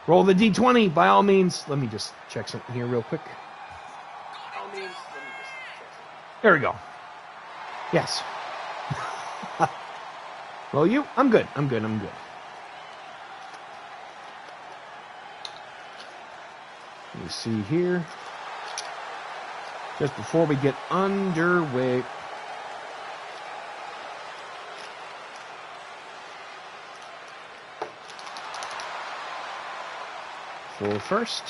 Roll the D20, by all means. Let me just check something here real quick. There we go. Yes. Well, you? I'm good. Let me see here. Just before we get underway. Full first.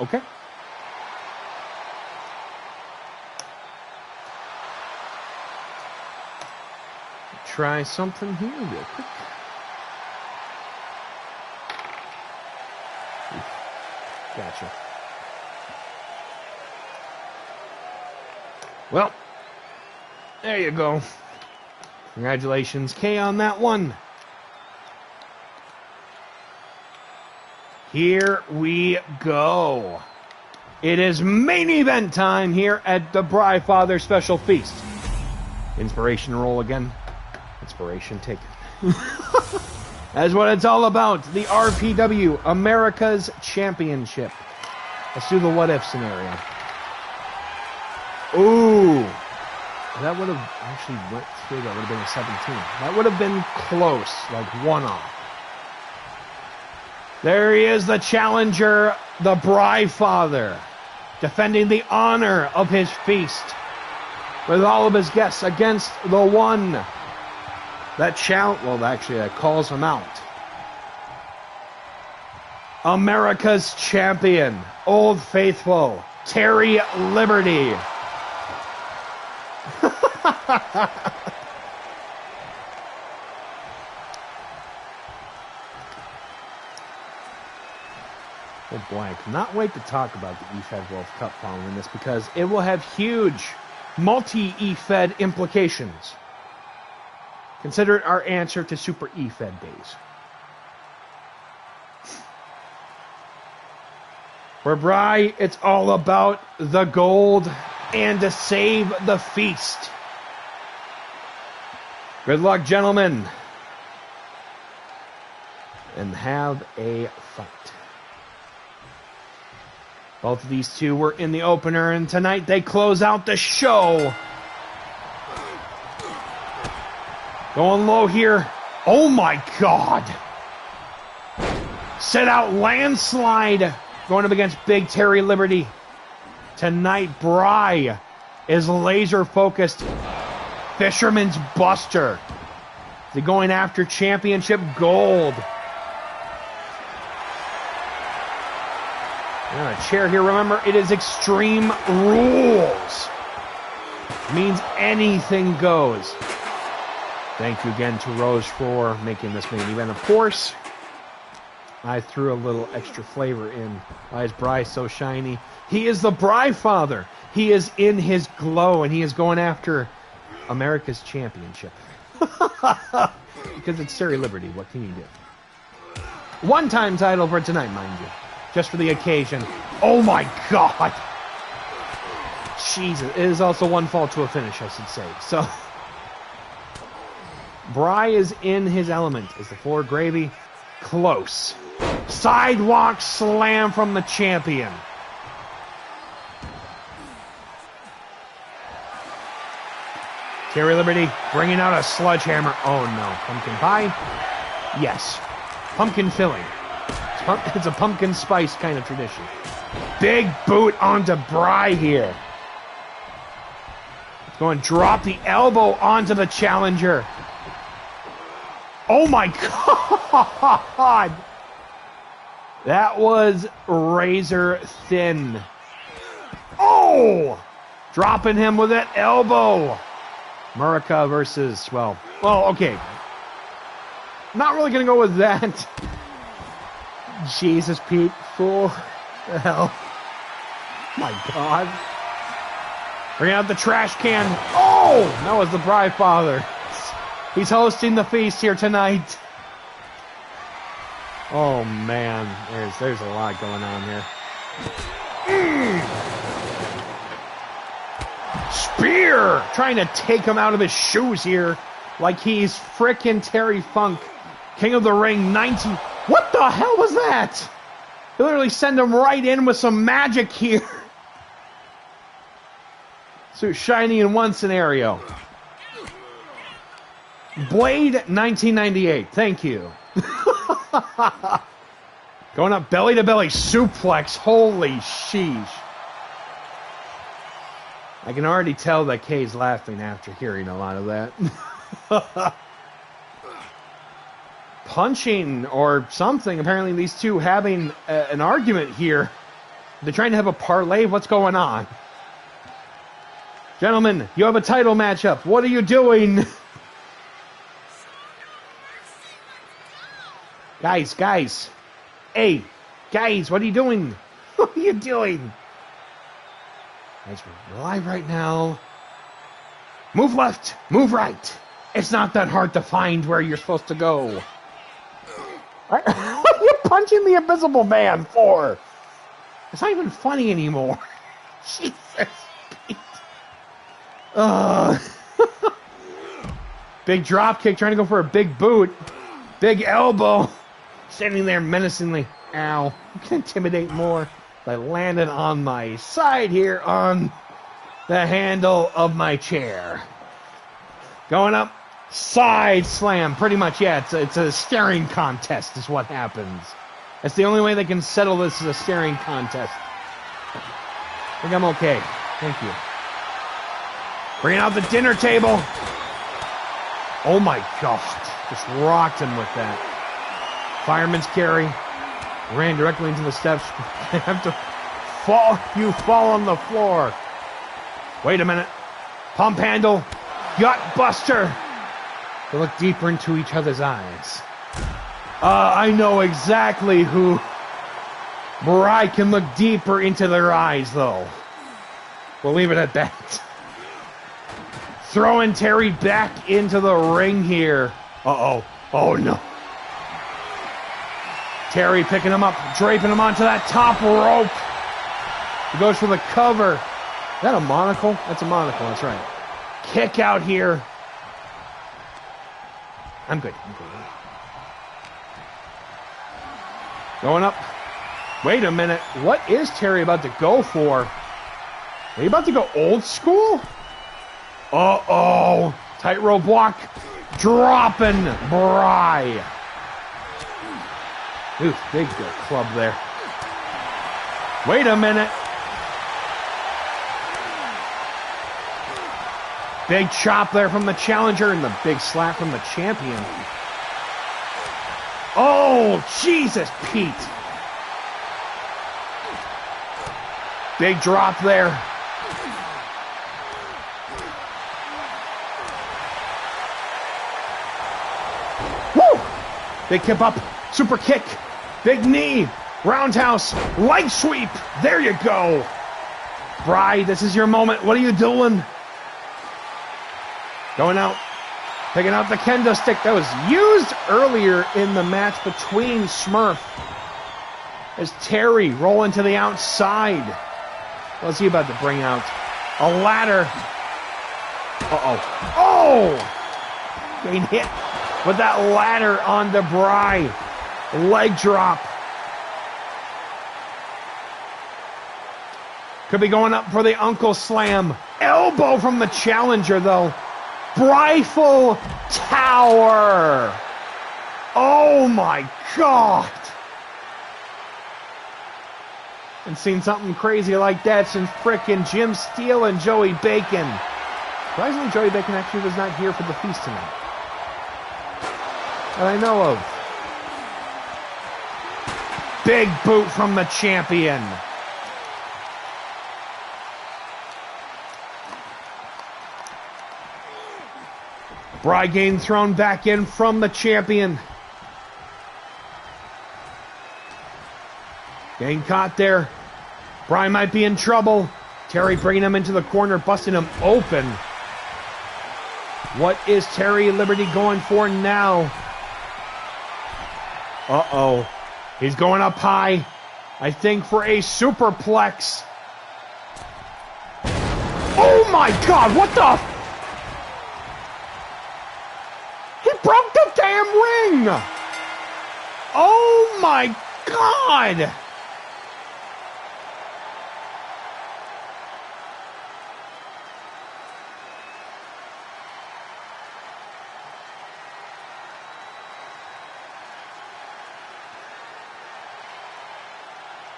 Okay. Try something here real quick. Gotcha. Well, there you go. Congratulations, K, on that one. Here we go. It is main event time here at the BryFather's Special Feast. Inspiration roll again. Inspiration taken. That's what it's all about. The RPW America's Championship. Let's do the what if scenario. Ooh. That would have actually went through. That would have been a 17. That would have been close. Like one off. There he is, the challenger, the BryFather, defending the honor of his feast with all of his guests against the one that calls him out. America's champion, Old Faithful, Terry Liberty. Oh boy, I cannot wait to talk about the EFED World Cup following this because it will have huge multi-EFED implications. Consider it our answer to Super EFED days. For Bry, it's all about the gold and to save the feast. Good luck, gentlemen. And have a fight. Both of these two were in the opener, and tonight they close out the show. Going low here. Oh my God. Set out landslide. Going up against Big Terry Liberty. Tonight, Bry is laser focused. Fisherman's Buster. They're going after championship gold. A chair here, remember, it is Extreme Rules. It means anything goes. Thank you again to Rose for making this main event. Of course, I threw a little extra flavor in. Why is Bry so shiny? He is the BryFather. He is in his glow, and he is going after America's championship. Because it's Terry Liberty. What can you do? One-time title for tonight, mind you. Just for the occasion. Oh my God! Jesus. It is also one fall to a finish, I should say. So, Bry is in his element. Is the floor gravy? Close. Sidewalk slam from the champion. Terry Liberty bringing out a sledgehammer. Oh no. Pumpkin pie? Yes. Pumpkin filling. It's a pumpkin spice kind of tradition. Big boot onto Bry here. Going to drop the elbow onto the challenger. Oh my God! That was razor thin. Oh! Dropping him with that elbow. Murica versus, well, okay. Not really going to go with that. Jesus, Pete. Fool. The hell. My God. Bring out the trash can. Oh! That was the BryFather. He's hosting the feast here tonight. Oh, man. There's a lot going on here. Spear! Trying to take him out of his shoes here. Like he's frickin' Terry Funk. King of the Ring 19... What the hell was that? They literally send him right in with some magic here. So shiny in one scenario. Blade 1998. Thank you. Going up belly to belly suplex. Holy sheesh. I can already tell that Kay's laughing after hearing a lot of that. Punching or something. Apparently these two having an argument here. They're trying to have a parlay. What's going on? Gentlemen, you have a title matchup. What are you doing? Guys. Hey, guys, what are you doing? What are you doing? Guys, we're live right now. Move left, move right. It's not that hard to find where you're supposed to go. What are you punching the Invisible Man for? It's not even funny anymore. Jesus. Big drop kick, trying to go for a big boot. Big elbow. Standing there menacingly. Ow. You can intimidate more. I landed on my side here on the handle of my chair. Going up. Side slam. Pretty much, yeah. It's a staring contest is what happens. That's the only way they can settle this is a staring contest. I think I'm okay. Thank you. Bringing out the dinner table. Oh my God. Just rocked him with that. Fireman's carry. Ran directly into the steps. I have to fall. You fall on the floor. Wait a minute. Pump handle. Gut buster. They look deeper into each other's eyes. I know exactly who. Bry can look deeper into their eyes, though. We'll leave it at that. Throwing Terry back into the ring here. Uh-oh. Oh, no. Terry picking him up, draping him onto that top rope. He goes for the cover. Is that a monocle? That's a monocle, that's right. Kick out here. I'm good. Going up. Wait a minute. What is Terry about to go for? Are you about to go old school? Uh-oh. Tightrope block. Dropping Bry. Ooh, big club there. Wait a minute. Big chop there from the challenger and the big slap from the champion. Oh, Jesus, Pete. Big drop there. Woo! Big kip up. Super kick. Big knee. Roundhouse. Leg sweep. There you go. Bry, this is your moment. What are you doing? Going out. Picking out the kendo stick that was used earlier in the match between Smurf. As Terry rolling to the outside. What's he about to bring out? A ladder. Uh-oh. Oh! Getting hit with that ladder on the Bry. Leg drop. Could be going up for the Uncle Slam. Elbow from the challenger, though. Eiffel Tower. Oh, my God. Haven't seen something crazy like that since frickin' Jim Steele and Joey Bacon. Surprisingly, Joey Bacon actually was not here for the feast tonight. That I know of. Big boot from the champion. Bry getting thrown back in from the champion. Getting caught there. Bry might be in trouble. Terry bringing him into the corner, busting him open. What is Terry Liberty going for now? Uh-oh. He's going up high. I think for a superplex. Oh my God, what the? He broke the damn ring. Oh my God.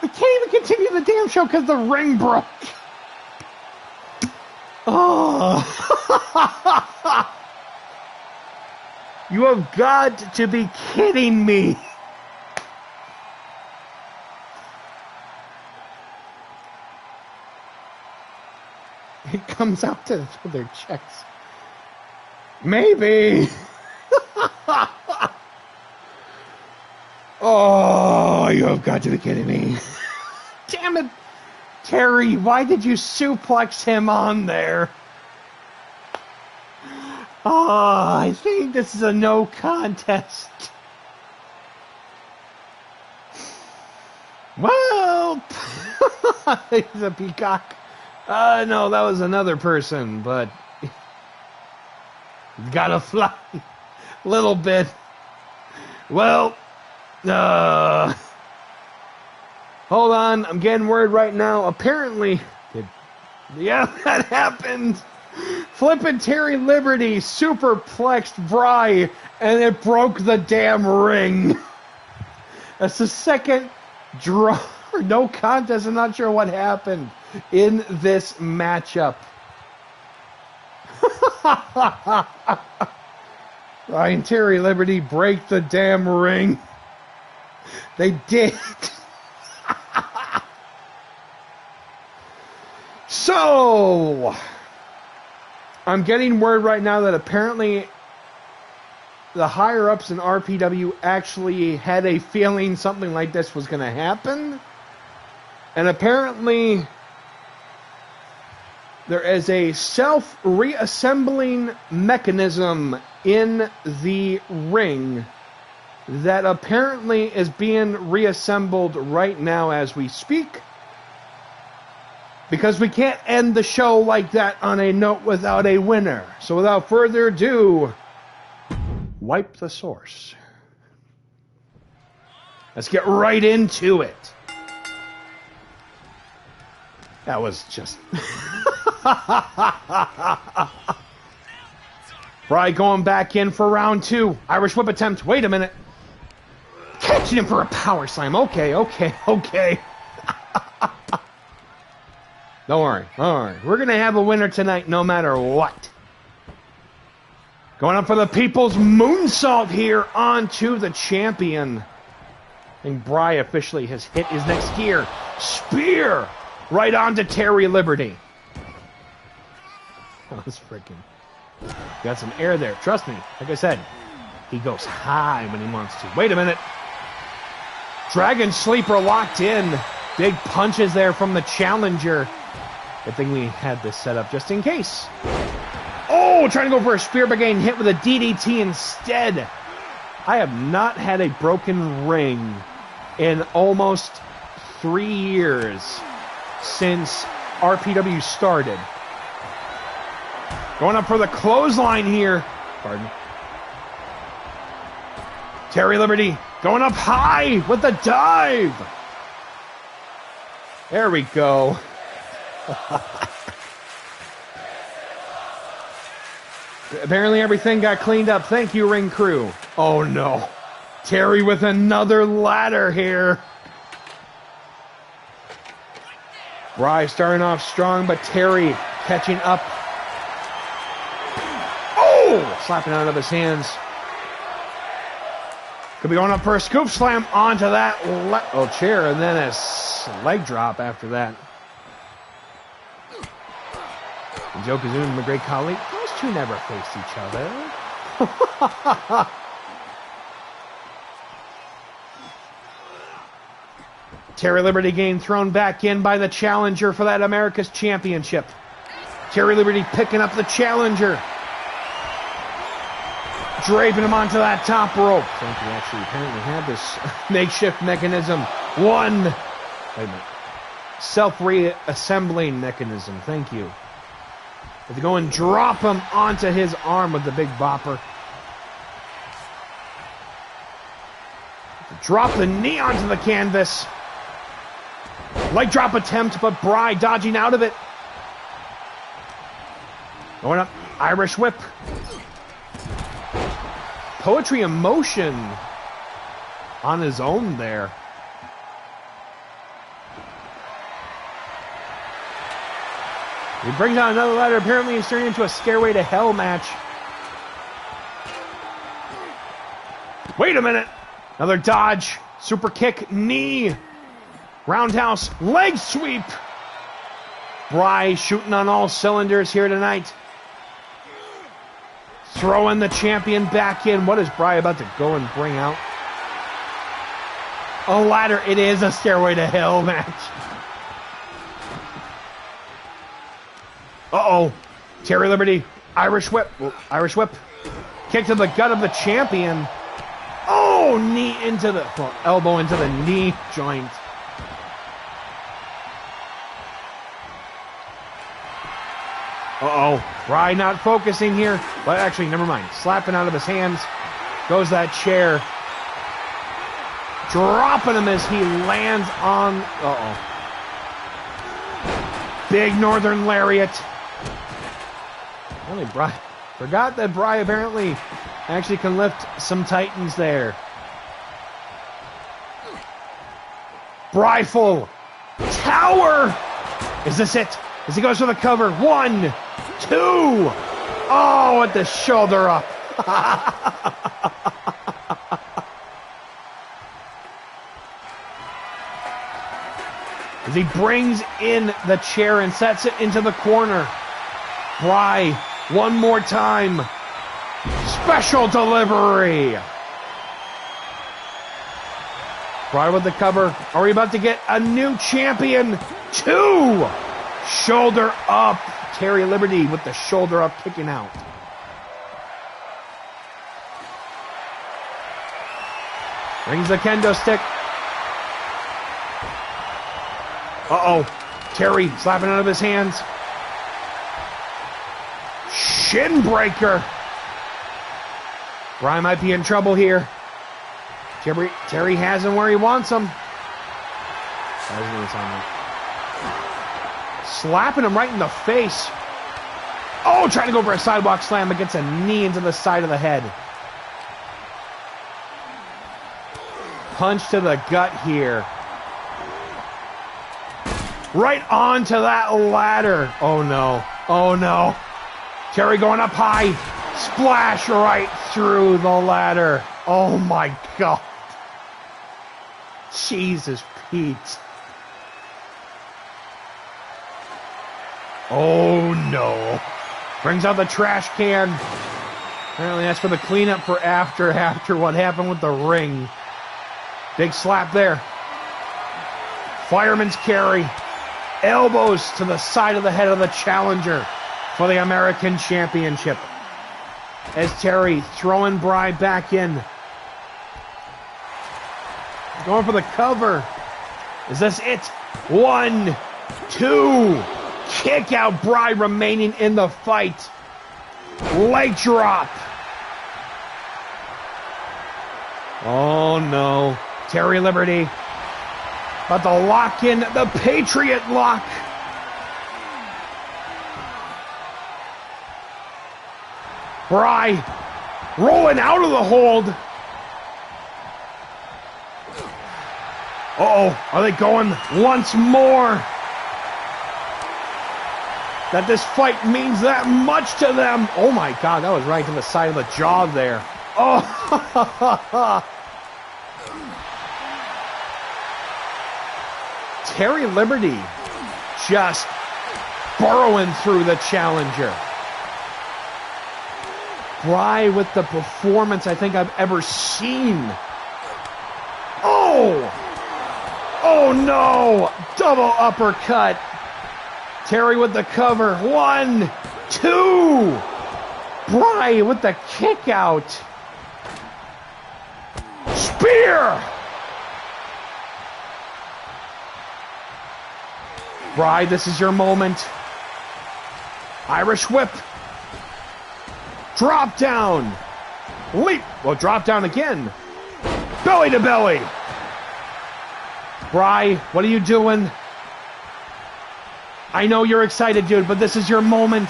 I can't even continue the damn show because the ring broke. Oh. You have got to be kidding me. It comes out to their checks. Maybe. Oh, you have got to be kidding me. Damn it, Terry, why did you suplex him on there? Oh, I think this is a no contest. Well, he's a peacock. No, that was another person, but gotta fly a little bit. Well, hold on, I'm getting word right now. Apparently, yeah, that happened. Flippin' Terry Liberty superplexed Bry, and it broke the damn ring. That's the second draw or no contest. I'm not sure what happened in this matchup. Ryan Terry Liberty break the damn ring. They did. So, I'm getting word right now that apparently the higher-ups in RPW actually had a feeling something like this was going to happen. And apparently there is a self-reassembling mechanism in the ring that apparently is being reassembled right now as we speak. Because we can't end the show like that on a note without a winner. So without further ado, wipe the source. Let's get right into it. That was just... Bry going back in for round 2. Irish whip attempt. Wait a minute. Catching him for a power slam. Okay. Don't worry. We're going to have a winner tonight no matter what. Going up for the People's Moonsault here onto the champion. I think Bry officially has hit his next gear. Spear right onto Terry Liberty. Oh, that's freaking... Got some air there. Trust me. Like I said, he goes high when he wants to. Wait a minute. Dragon Sleeper locked in. Big punches there from the challenger. Good thing we had this set up just in case. Oh, trying to go for a spear, but getting hit with a DDT instead. I have not had a broken ring in almost 3 years since RPW started. Going up for the clothesline here. Pardon. Terry Liberty going up high with the dive. There we go. Apparently everything got cleaned up. Thank you, ring crew. Oh no. Terry with another ladder here. Bry starting off strong, but Terry catching up. Oh! Slapping out of his hands. Could be going up for a scoop slam onto that chair, and then a leg drop after that. And Yokozuna and the Great Khali, those two never faced each other. Terry Liberty getting thrown back in by the challenger for that America's Championship. Terry Liberty picking up the challenger. Draping him onto that top rope. Frankie actually apparently had this makeshift mechanism. Wait a minute. Self-reassembling mechanism. Thank you. If you go and drop him onto his arm with the big bopper. Drop the knee onto the canvas. Leg drop attempt, but Bry dodging out of it. Going up, Irish whip. Poetry in motion on his own there. He brings out another ladder. Apparently he's turning into a Stairway to Hell match. Wait a minute. Another dodge. Super kick, knee. Roundhouse, leg sweep. Bry shooting on all cylinders here tonight. Throwing the champion back in. What is Bry about to go and bring out? A ladder. It is a Stairway to Hell match. Uh-oh. Terry Liberty. Irish whip. Irish whip. Kick to the gut of the champion. Oh, knee into the... elbow into the knee joint. Uh-oh. Bry not focusing here. But actually, never mind. Slapping out of his hands. Goes that chair. Dropping him as he lands on... Uh-oh. Big Northern Lariat. Only Bry... Forgot that Bry apparently actually can lift some titans there. Bryful. Tower! Is this it? As he goes for the cover. 1, 2. Oh, with the shoulder up. As he brings in the chair and sets it into the corner. Bry, one more time. Special delivery. Bry with the cover. Are we about to get a new champion? 2. Shoulder up. Terry Liberty with the shoulder up, kicking out. Brings the kendo stick. Uh-oh. Terry slapping out of his hands. Shin breaker. Bry might be in trouble here. Terry has him where he wants him. Slapping him right in the face. Oh, trying to go for a sidewalk slam, but gets a knee into the side of the head. Punch to the gut here. Right onto that ladder. Oh no. Oh no. Terry going up high. Splash right through the ladder. Oh my God. Jesus Pete. Oh no. Brings out the trash can. Apparently that's for the cleanup for after what happened with the ring. Big slap there. Fireman's carry. Elbows to the side of the head of the challenger for the American Championship. As Terry throwing Bry back in. Going for the cover. Is this it? 1, 2. Kick out. Bry remaining in the fight. Leg drop. Oh, no. Terry Liberty. About to lock in the Patriot lock. Bry rolling out of the hold. Uh-oh. Are they going once more? That this fight means that much to them. Oh, my God. That was right to the side of the jaw there. Oh, Terry Liberty just burrowing through the challenger. Bry with the performance I think I've ever seen. Oh! Oh no! Double uppercut. Terry with the cover. 1, 2. Bry with the kick out. Spear! Bry, this is your moment. Irish whip. Drop down. Leap. Well, drop down again. Belly to belly. Bry, what are you doing? I know you're excited, dude, but this is your moment.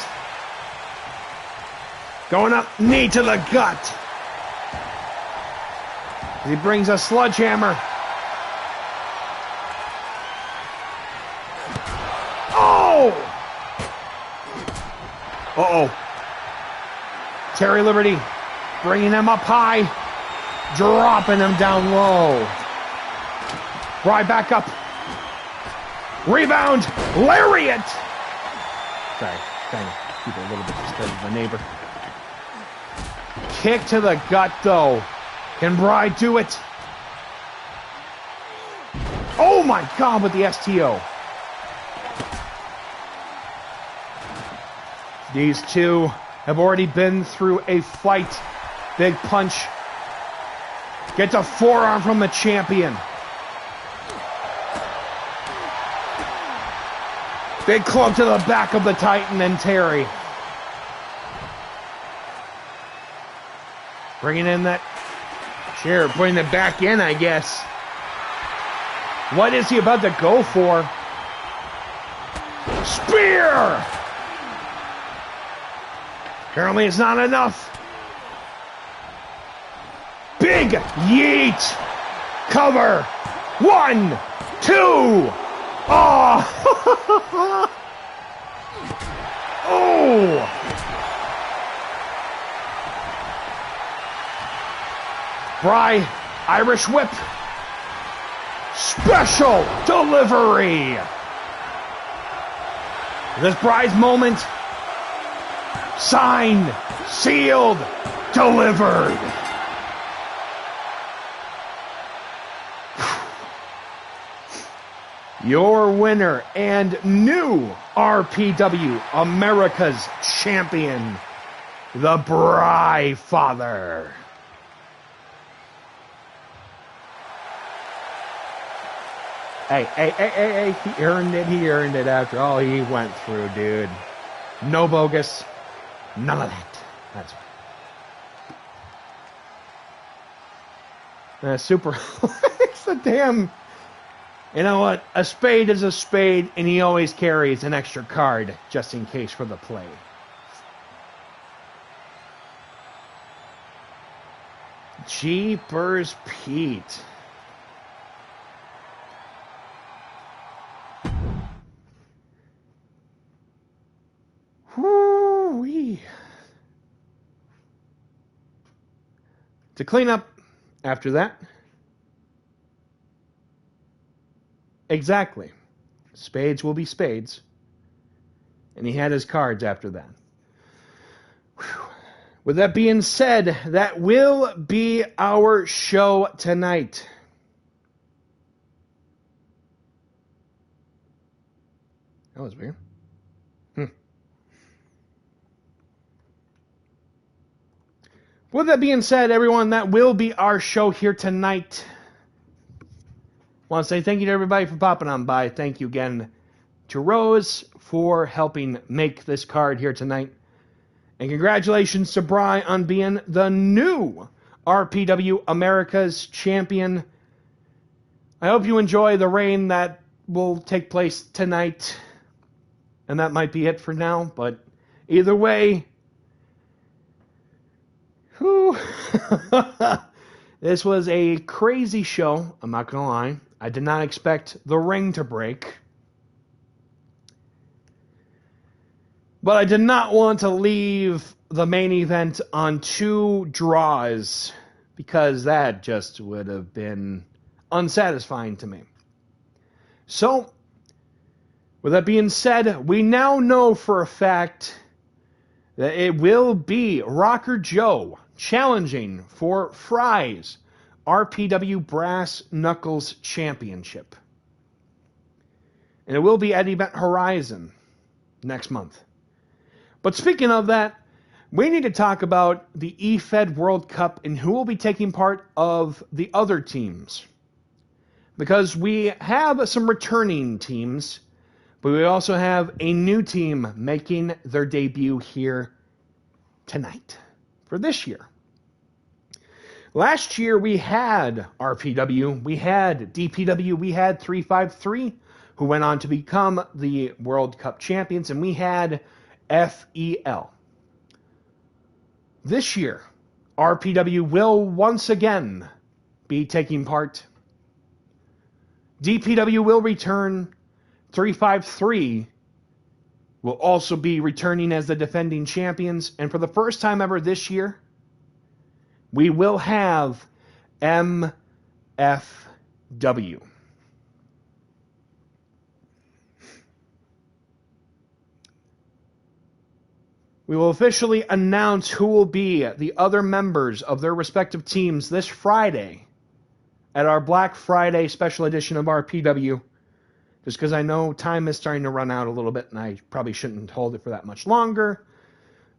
Going up, knee to the gut. He brings a sledgehammer. Oh! Uh-oh. Terry Liberty bringing him up high, dropping him down low. Bry back up. Rebound. Lariat. Sorry, trying to keep it a little bit disturbed with my neighbor. Kick to the gut, though. Can Bry do it? Oh, my God, with the STO. These two have already been through a fight. Big punch. Gets a forearm from the champion. Big club to the back of the Titan and Terry. Bringing in that chair, putting it back in, I guess. What is he about to go for? Spear! Apparently it's not enough. Big yeet. Cover. 1, 2. Oh. Oh. Bry, Irish whip. Special delivery. This Bry's moment. Signed, sealed, delivered. Your winner and new RPW America's champion, the BryFather. Hey, he earned it after all he went through, dude. No bogus. None of that. That's right. Super. It's a damn. You know what? A spade is a spade, and he always carries an extra card just in case for the play. Jeepers Pete. Whoo-wee. To clean up after that. Exactly. Spades will be spades. And he had his cards after that. Whew. With that being said, that will be our show tonight. That was weird. With that being said, everyone, that will be our show here tonight. I want to say thank you to everybody for popping on by. Thank you again to Rose for helping make this card here tonight. And congratulations to Bry on being the new RPW America's champion. I hope you enjoy the reign that will take place tonight. And that might be it for now, but either way, whew, this was a crazy show, I'm not going to lie. I did not expect the ring to break. But I did not want to leave the main event on 2 draws, because that just would have been unsatisfying to me. So, with that being said, we now know for a fact that it will be Rocker Joe challenging for Fry's RPW Brass Knuckles Championship. And it will be at Event Horizon next month. But speaking of that, we need to talk about the eFed World Cup and who will be taking part of the other teams. Because we have some returning teams, but we also have a new team making their debut here tonight for this year. Last year we had RPW, we had DPW, we had 353, who went on to become the World Cup champions, and we had FEL. This year, RPW will once again be taking part. DPW will return. 353 will also be returning as the defending champions. And for the first time ever this year, we will have MFW. We will officially announce who will be the other members of their respective teams this Friday at our Black Friday special edition of RPW. Just because I know time is starting to run out a little bit and I probably shouldn't hold it for that much longer.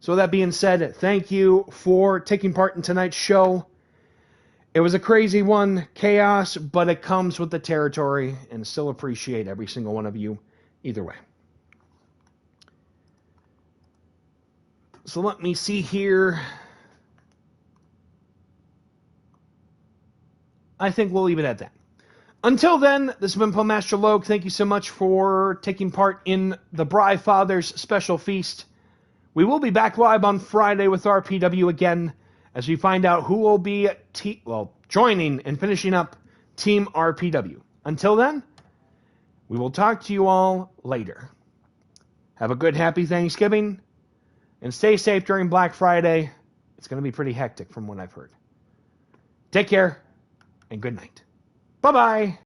So with that being said, thank you for taking part in tonight's show. It was a crazy one, chaos, but it comes with the territory, and still appreciate every single one of you either way. So let me see here. I think we'll leave it at that. Until then, this has been Master Logue. Thank you so much for taking part in the BryFather's special feast. We will be back live on Friday with RPW again as we find out who will be joining and finishing up Team RPW. Until then, we will talk to you all later. Have a good, happy Thanksgiving. And stay safe during Black Friday. It's going to be pretty hectic from what I've heard. Take care, and good night. Bye-bye.